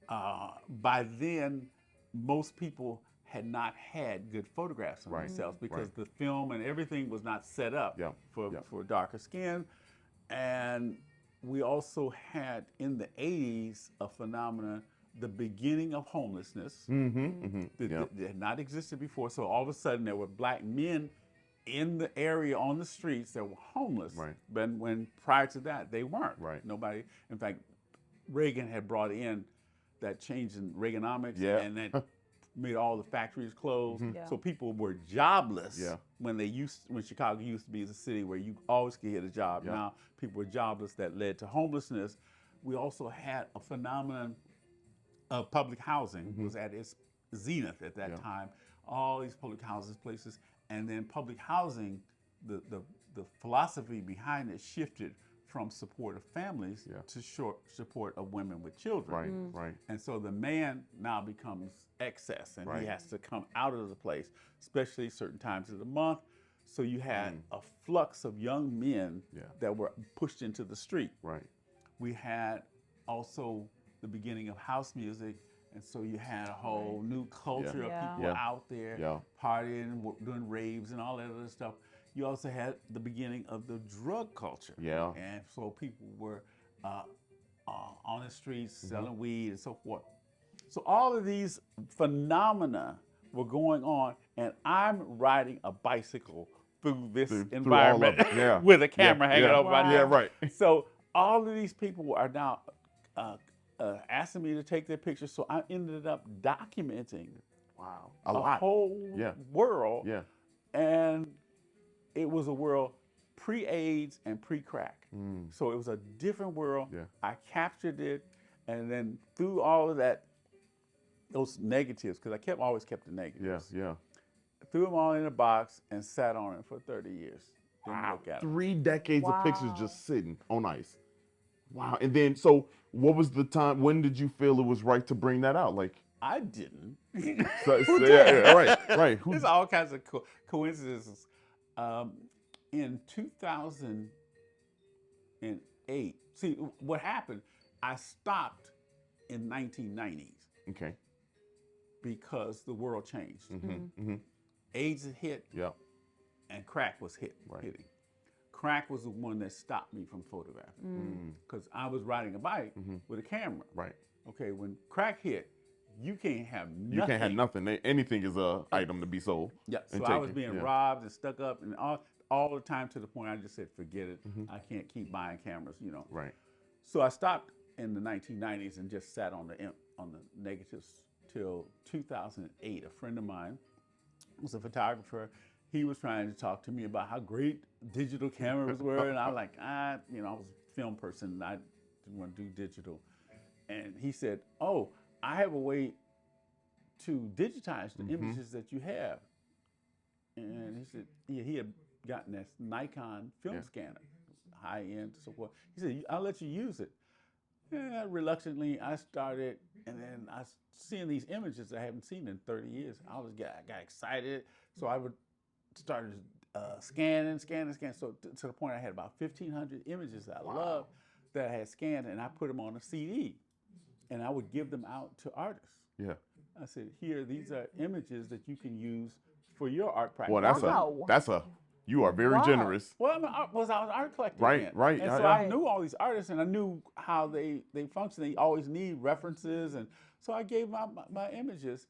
Speaker 3: by then, most people had not had good photographs of themselves because the film and everything was not set up for darker skin. And we also had in the 80s a phenomenon, the beginning of homelessness that had not existed before. So all of a sudden there were black men in the area on the streets that were homeless. But when prior to that, they weren't. Nobody, in fact, Reagan had brought in that change in Reaganomics and that made all the factories close. So people were jobless when Chicago used to be the city where you always could get a job. Now people were jobless, that led to homelessness. We also had a phenomenon of public housing was at its zenith at that time. All these public houses places. And then public housing, the philosophy behind it shifted from support of families to support of women with children. And so the man now becomes excess, and he has to come out of the place, especially certain times of the month. So you had a flux of young men that were pushed into the street. We had also the beginning of house music. And so you had a whole new culture of people out there partying, doing raves and all that other stuff. You also had the beginning of the drug culture. And so people were on the streets selling weed and so forth. So all of these phenomena were going on, and I'm riding a bicycle through this environment with a camera hanging over my neck. So all of these people are now asking me to take their pictures, so I ended up documenting a whole world. And it was a world pre-AIDS and pre-crack. So it was a different world. I captured it, and then through all of that, those negatives, because I always kept the negatives. Threw them all in a box and sat on it for 30 years. Didn't look at
Speaker 1: 3 decades of pictures just sitting on ice. Wow. And then, so what was the time, when did you feel it was right to bring that out? Like,
Speaker 3: I didn't.
Speaker 1: Yeah, right.
Speaker 3: There's all kinds of coincidences. In 2008, see what happened, I stopped in 1990s
Speaker 1: Okay.
Speaker 3: because the world changed.
Speaker 1: Mm-hmm.
Speaker 3: AIDS had hit,
Speaker 1: Yeah.
Speaker 3: and crack was hitting. Crack was the one that stopped me from photographing because I was riding a bike with a camera.
Speaker 1: Right.
Speaker 3: Okay, when crack hit, you can't have nothing.
Speaker 1: You can't have nothing. Anything is a item to be sold.
Speaker 3: Yeah. So
Speaker 1: and
Speaker 3: I was
Speaker 1: taken.
Speaker 3: being robbed and stuck up and all the time to the point I just said, forget it. I can't keep buying cameras, you know.
Speaker 1: Right.
Speaker 3: So I stopped in the 1990s and just sat on the negatives till 2008. A friend of mine was a photographer. He was trying to talk to me about how great digital cameras were, and I was like, I was a film person, and I didn't want to do digital. And he said, oh, I have a way to digitize the images that you have. And he said, he had gotten this Nikon film scanner, high end, so forth. He said, I'll let you use it. Yeah, reluctantly, I started, and then I seeing these images I haven't seen in 30 years. I got excited, so I would start scanning. So to the point I had about 1,500 images that I loved that I had scanned, and I put them on a CD, and I would give them out to artists.
Speaker 1: Yeah.
Speaker 3: I said, here, these are images that you can use for your art practice.
Speaker 1: Well, you are very generous.
Speaker 3: Well, I was an art collector.
Speaker 1: Right.
Speaker 3: And so I knew all these artists, and I knew how they function. They always need references, and so I gave my images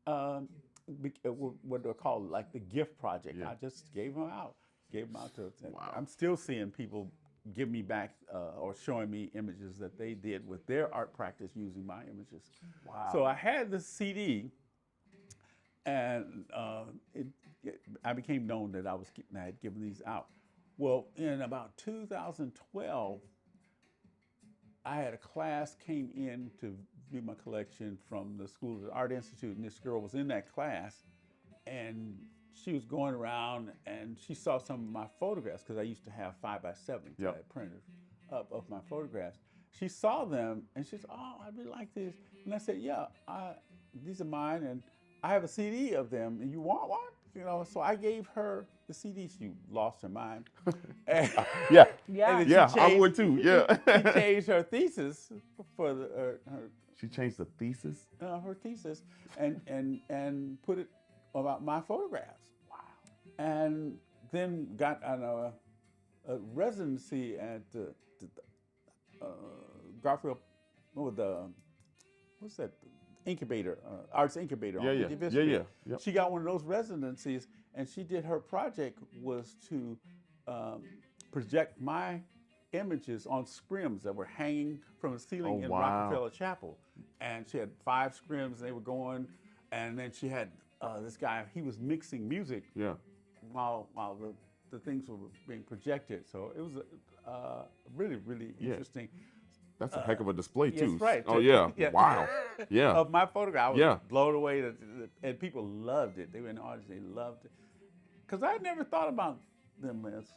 Speaker 3: what they're called, like the gift project. I just gave them out. Wow. I'm still seeing people give me back or showing me images that they did with their art practice using my images. Wow. So I had this CD, and I became known that I had given these out. Well, in about 2012, I had a class came in to view my collection from the School of the Art Institute, and this girl was in that class, and she was going around, and she saw some of my photographs, because I used to have 5x7s that I printed up of my photographs. She saw them, and she said, oh, I really like this. And I said, yeah, these are mine, and I have a CD of them, and you want one? You know, so I gave her the CD. She lost her mind.
Speaker 1: Yeah,
Speaker 3: I
Speaker 1: would too. Yeah,
Speaker 3: she changed her thesis for her.
Speaker 1: She changed the thesis.
Speaker 3: Her thesis, and put it about my photographs. Wow. And then got on a residency at the Garfield. What's that? Incubator, arts incubator.
Speaker 1: Yeah.
Speaker 3: She got one of those residencies, and she did her project was to project my images on scrims that were hanging from the ceiling in Rockefeller Chapel. And she had 5 scrims, and they were going, and then she had this guy, he was mixing music while the things were being projected. So it was really, really interesting.
Speaker 1: That's a heck of a display too.
Speaker 3: Yes, right.
Speaker 1: Oh yeah. Wow. Yeah.
Speaker 3: Of my photograph, I was blown away, and people loved it. They were in the audience, they loved it, because I never thought about them as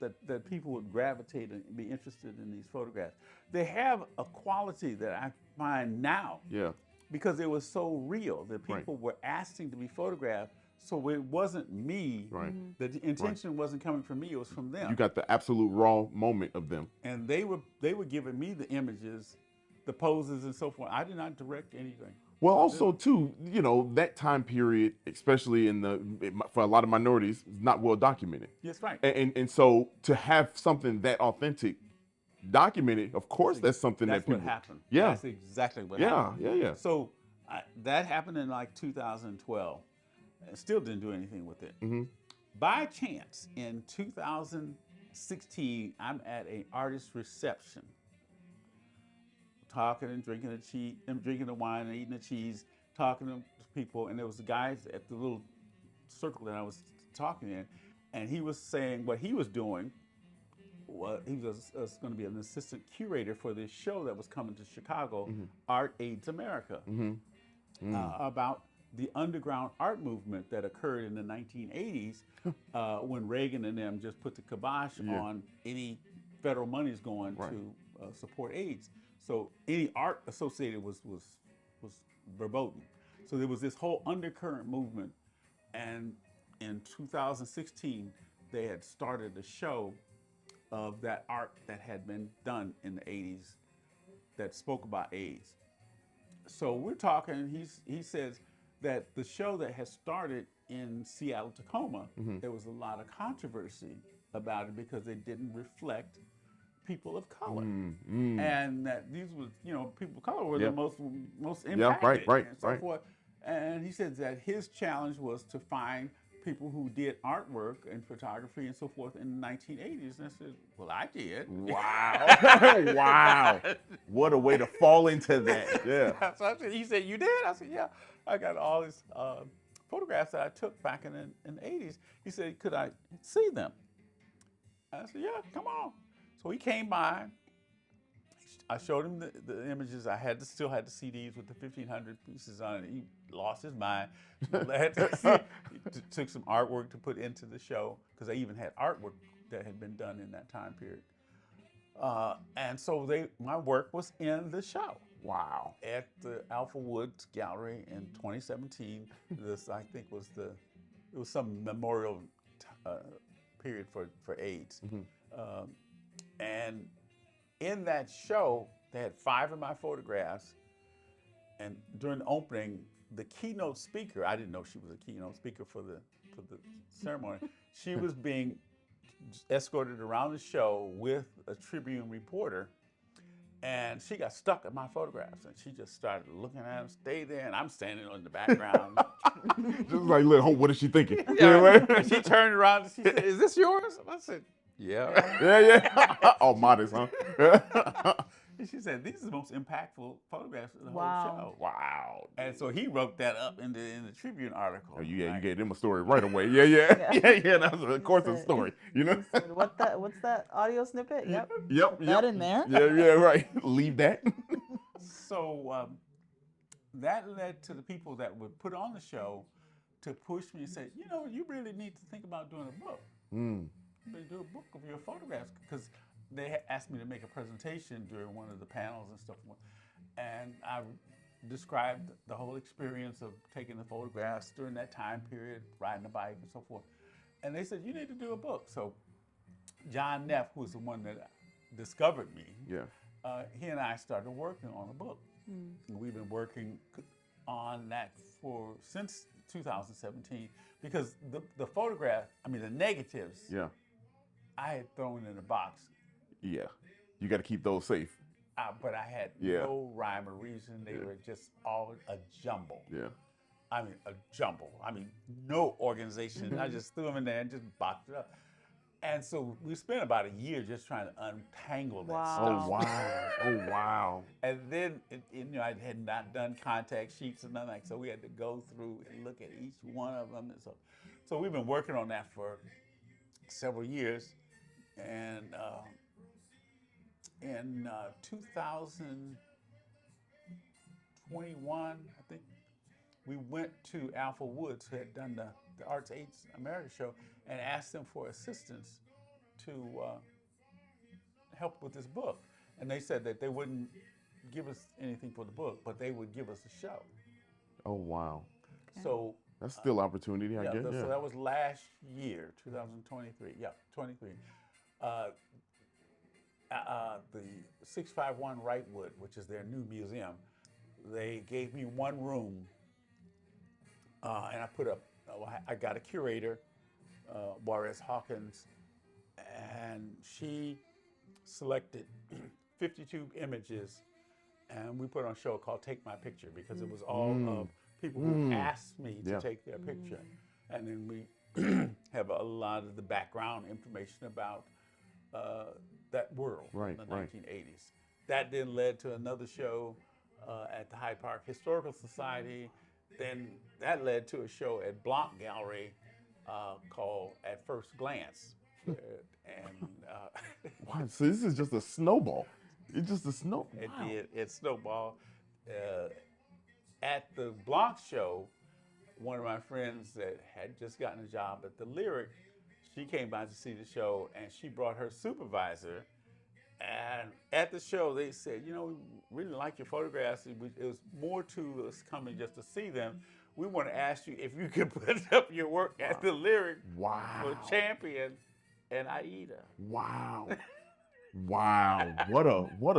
Speaker 3: that people would gravitate and be interested in these photographs. They have a quality that I find now.
Speaker 1: Yeah.
Speaker 3: Because it was so real that people were asking to be photographed. So it wasn't me.
Speaker 1: Right.
Speaker 3: The intention wasn't coming from me. It was from them.
Speaker 1: You got the absolute raw moment of them.
Speaker 3: And they were giving me the images, the poses, and so forth. I did not direct anything.
Speaker 1: Well, also too, you know, that time period, especially for a lot of minorities, is not well documented.
Speaker 3: Yes, right.
Speaker 1: And so to have something that authentic documented, of course, that's something that people.
Speaker 3: That's what happened.
Speaker 1: Yeah.
Speaker 3: That's exactly what happened.
Speaker 1: Yeah.
Speaker 3: So that happened in like 2012. I still didn't do anything with it.
Speaker 1: Mm-hmm.
Speaker 3: By chance, in 2016, I'm at an artist reception, talking and drinking the wine and eating the cheese, talking to people, and there was the guys at the little circle that I was talking in, and he was saying what he was doing. He was going to be an assistant curator for this show that was coming to Chicago, Art AIDS America, about the underground art movement that occurred in the 1980s when Reagan and them just put the kibosh on any federal monies going to support AIDS. So any art associated was verboten. So there was this whole undercurrent movement, and in 2016 they had started a show of that art that had been done in the 80s that spoke about AIDS. So we're talking, he says that the show that has started in Seattle, Tacoma, there was a lot of controversy about it because they didn't reflect people of color. And that these were, people of color were the most impacted and so forth. And he said that his challenge was to find people who did artwork and photography and so forth in the 1980s. And I said, well, I did.
Speaker 1: Wow. Wow. What a way to fall into that. Yeah.
Speaker 3: So I said, he said, you did? I said, yeah. I got all these photographs that I took back in the 80s. He said, could I see them? I said, yeah, come on. So he came by. I showed him the images. I still had the CDs with the 1,500 pieces on it. He lost his mind. He took some artwork to put into the show because I even had artwork that had been done in that time period. And so my work was in the show.
Speaker 1: Wow.
Speaker 3: At the Alpha Woods Gallery in 2017. This, I think, it was some memorial period for AIDS. And in that show, they had 5 of my photographs. And during the opening, the keynote speaker, I didn't know she was a keynote speaker for the ceremony. She was being escorted around the show with a Tribune reporter. And she got stuck at my photographs, and she just started looking at them, stay there, and I'm standing in the background.
Speaker 1: Just like, look, what is she thinking?
Speaker 3: And she turned around and she said, is this yours? And I said, yeah.
Speaker 1: Yeah. Oh, modest, huh?
Speaker 3: And she said, these are the most impactful photographs of the whole
Speaker 2: Wow.
Speaker 3: show.
Speaker 1: Wow.
Speaker 3: And so he wrote that up in the Tribune article.
Speaker 1: Oh, you gave them a story right away. Yeah. That was, of course, a story.
Speaker 2: Said, what's that audio snippet? Yep.
Speaker 1: Yep.
Speaker 2: That in there.
Speaker 1: Yeah, right. Leave that.
Speaker 3: So that led to the people that would put on the show to push me and say, you really need to think about doing a book. They do a book of your photographs, because they asked me to make a presentation during one of the panels and stuff, and I described the whole experience of taking the photographs during that time period, riding a bike and so forth. And they said, you need to do a book. So John Neff, who was the one that discovered me, he and I started working on a book. And we've been working on that since 2017, because the photograph, the negatives, I had thrown in a box.
Speaker 1: Yeah. You got to keep those safe.
Speaker 3: But I had no rhyme or reason. They were just all a jumble.
Speaker 1: Yeah.
Speaker 3: A jumble. No organization. I just threw them in there and just boxed it up. And so we spent about a year just trying to untangle that stuff.
Speaker 1: Oh, wow.
Speaker 3: And then, I had not done contact sheets and nothing like that, so we had to go through and look at each one of them. And so we've been working on that for several years. And in 2021, I think, we went to Alpha Woods, who had done the Arts AIDS America show, and asked them for assistance to help with this book. And they said that they wouldn't give us anything for the book, but they would give us a show.
Speaker 1: Oh, wow.
Speaker 3: So
Speaker 1: that's still opportunity, I guess.
Speaker 3: So that was last year, 2023. Yeah, 23. The 651 Wrightwood, which is their new museum, they gave me one room, and I got a curator, Juarez Hawkins, and she selected 52 images, and we put on a show called Take My Picture, because it was all of people who asked me to take their picture. And then we have a lot of the background information about that world in the 1980s. That then led to another show at the Hyde Park Historical Society. Then that led to a show at Blanc Gallery called At First Glance.
Speaker 1: Wow, so this is just a snowball. It's just a snowball.
Speaker 3: It snowballed. At the Blanc show, one of my friends that had just gotten a job at the Lyric, she came by to see the show, and she brought her supervisor, And at the show, they said, you know, we really like your photographs. It was more to us coming just to see them. We want to ask you if you could put up your work at the Lyric for Champion and Aida.
Speaker 1: Wow. Wow. What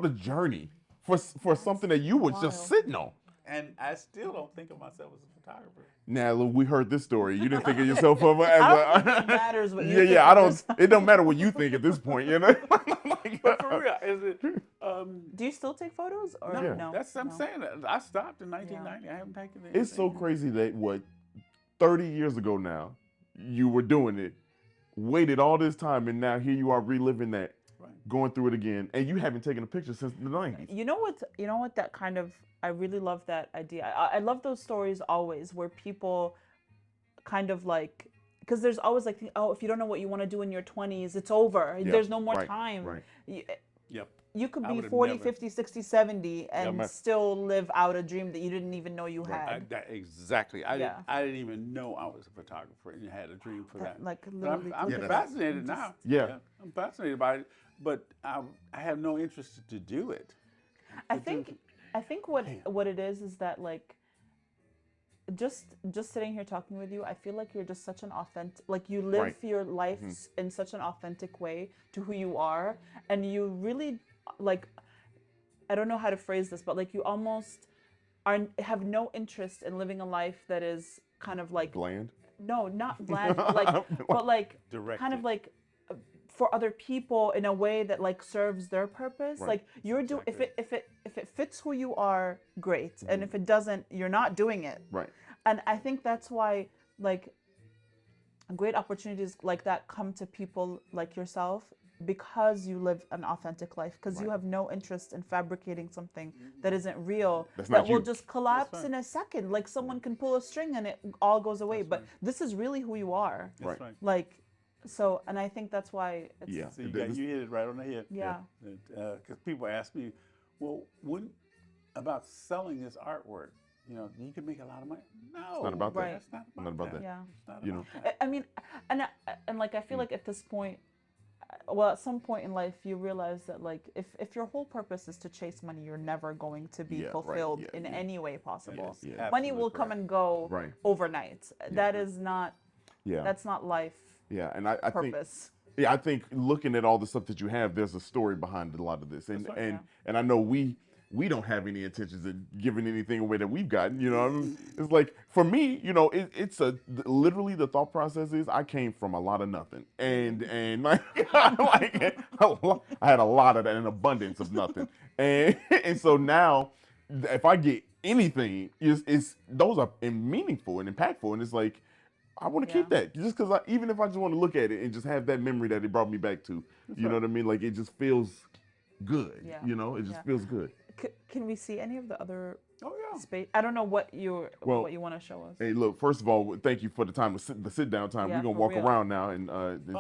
Speaker 1: a journey for something that you were just sitting on.
Speaker 3: And I still don't think of myself as a photographer.
Speaker 1: Now, look, we heard this story. You didn't think of yourself as
Speaker 2: I don't think it matters what you think.
Speaker 1: I don't. It don't matter what you think at this point, you know.
Speaker 3: But for real, is it?
Speaker 2: Do you still take photos or no?
Speaker 3: That's I'm saying. I stopped in 1990. I haven't taken it.
Speaker 1: It's so crazy that 30 years ago now, you were doing it, waited all this time, and now here you are reliving that, going through it again, and you haven't taken a picture since the 90s.
Speaker 2: You know what? That kind of, I really love that idea. I love those stories always where people kind of like, because there's always like, oh, if you don't know what you want to do in your 20s, it's over.
Speaker 1: Yep.
Speaker 2: There's no more time.
Speaker 1: Right.
Speaker 3: Yep.
Speaker 2: You could be 40, 50, 60, 70 and still live out a dream that you didn't even know you had.
Speaker 3: Exactly. I didn't even know I was a photographer and had a dream for that.
Speaker 2: Like
Speaker 3: but I'm fascinated now.
Speaker 1: Yeah.
Speaker 3: I'm fascinated by it, but I have no interest to do it.
Speaker 2: I think what it is that like just sitting here talking with you, I feel like you're just such an authentic, like you live your life in such an authentic way to who you are, and you really like, I don't know how to phrase this, but like you almost have no interest in living a life that is kind of like
Speaker 1: bland.
Speaker 2: No, not bland, but like
Speaker 3: directed.
Speaker 2: Kind of like for other people in a way that like serves their purpose. Like you're doing, if it fits who you are, great, and if it doesn't, you're not doing it.
Speaker 1: Right.
Speaker 2: And I think that's why like great opportunities like that come to people like yourself, because you live an authentic life, because you have no interest in fabricating something that isn't real, that will just collapse in a second. Like someone can pull a string and it all goes away. But this is really who you are.
Speaker 3: That's right.
Speaker 2: Like, so, and I think that's why it's...
Speaker 3: So you hit it right on the head.
Speaker 2: Yeah.
Speaker 3: Because people ask me, well, about selling this artwork, you know, you can make a lot of money. No,
Speaker 1: it's not about that.
Speaker 2: Right.
Speaker 3: That's not about that.
Speaker 2: Yeah.
Speaker 3: It's not
Speaker 1: you
Speaker 3: about
Speaker 1: know.
Speaker 3: that.
Speaker 2: I mean, and like I feel like at this point, well, at some point in life, you realize that like if your whole purpose is to chase money, you're never going to be fulfilled in any way possible.
Speaker 3: Yes, yeah.
Speaker 2: Money will come and go overnight. That is not.
Speaker 1: Yeah.
Speaker 2: That's not life.
Speaker 1: Yeah, and I
Speaker 2: purpose.
Speaker 1: think. Yeah, I think looking at all the stuff that you have, there's a story behind a lot of this, and I know we don't have any intentions of giving anything away that we've gotten. You know, I mean, it's like for me, you know, it's literally the thought process is I came from a lot of nothing, and like, I had a lot of that, an abundance of nothing, and so now if I get anything, it's those are meaningful and impactful, and it's like I want to keep that just because even if I just want to look at it and just have that memory that it brought me back to, you know what I mean? Like it just feels good.
Speaker 2: Yeah.
Speaker 1: You know, it just feels good.
Speaker 2: Can we see any of the other space? I don't know what what you want to show us.
Speaker 1: Hey, look, first of all, thank you for the time, the sit down time.
Speaker 2: Yeah,
Speaker 1: we're going to walk around now and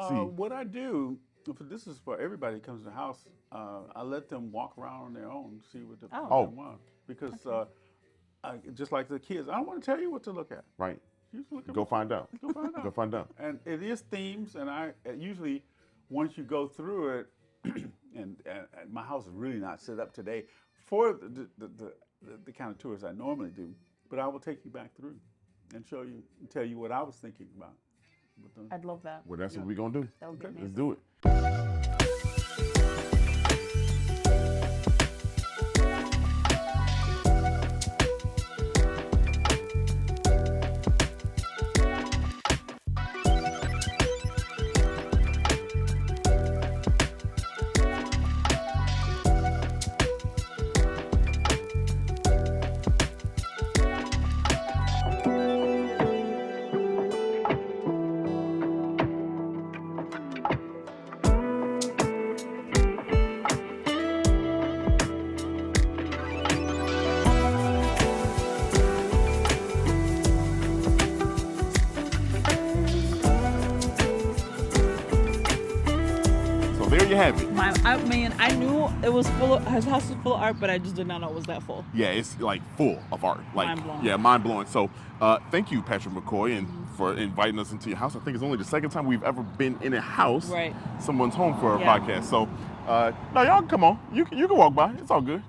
Speaker 1: see.
Speaker 3: What I do, this is for everybody that comes to the house, I let them walk around on their own and see what they want. Because just like the kids, I don't want to tell you what to look at.
Speaker 1: Right.
Speaker 3: Go
Speaker 1: find out.
Speaker 3: Go find out. And it is themes, and I usually, once you go through it, and my house is really not set up today for the kind of tours I normally do, but I will take you back through and show you, and tell you what I was thinking about.
Speaker 2: I'd love that.
Speaker 1: Well, that's what we're going to do.
Speaker 2: That would be amazing.
Speaker 1: Let's do it. There you have it.
Speaker 2: I mean, I knew it was his house was full of art, but I just did not know it was that full.
Speaker 1: Yeah, it's like full of art. Like,
Speaker 2: mind-blowing.
Speaker 1: Yeah, mind-blowing. So thank you, Patric McCoy, and for inviting us into your house. I think it's only the second time we've ever been in a house, someone's home for a podcast. So No, y'all can come on. You can walk by. It's all good.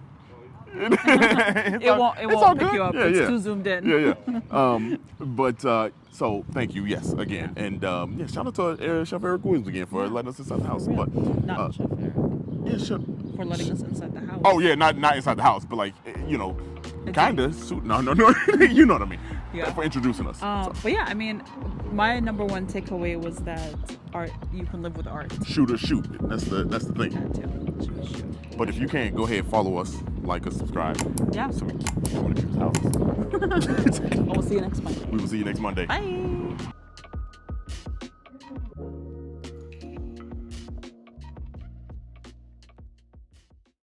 Speaker 2: It won't pick you up. It's too zoomed in.
Speaker 1: But so thank you, yes, again, and shout out to Chef Eric Williams again for letting us inside the house. But
Speaker 2: Not Chef Eric.
Speaker 1: yeah, sure.
Speaker 2: For letting us inside the house.
Speaker 1: Oh yeah, not inside the house, but like kind of. No. You know what I mean.
Speaker 2: Yeah.
Speaker 1: For introducing us.
Speaker 2: But yeah, I mean, my number one takeaway was that art, you can live with art.
Speaker 1: Shoot or shoot. That's the thing.
Speaker 2: Shoot or shoot.
Speaker 1: But if you can't, go ahead, follow us, like us, subscribe.
Speaker 2: Yeah.
Speaker 1: So we want to choose houses.
Speaker 2: We'll see you next Monday.
Speaker 1: We will see you next Monday.
Speaker 2: Bye.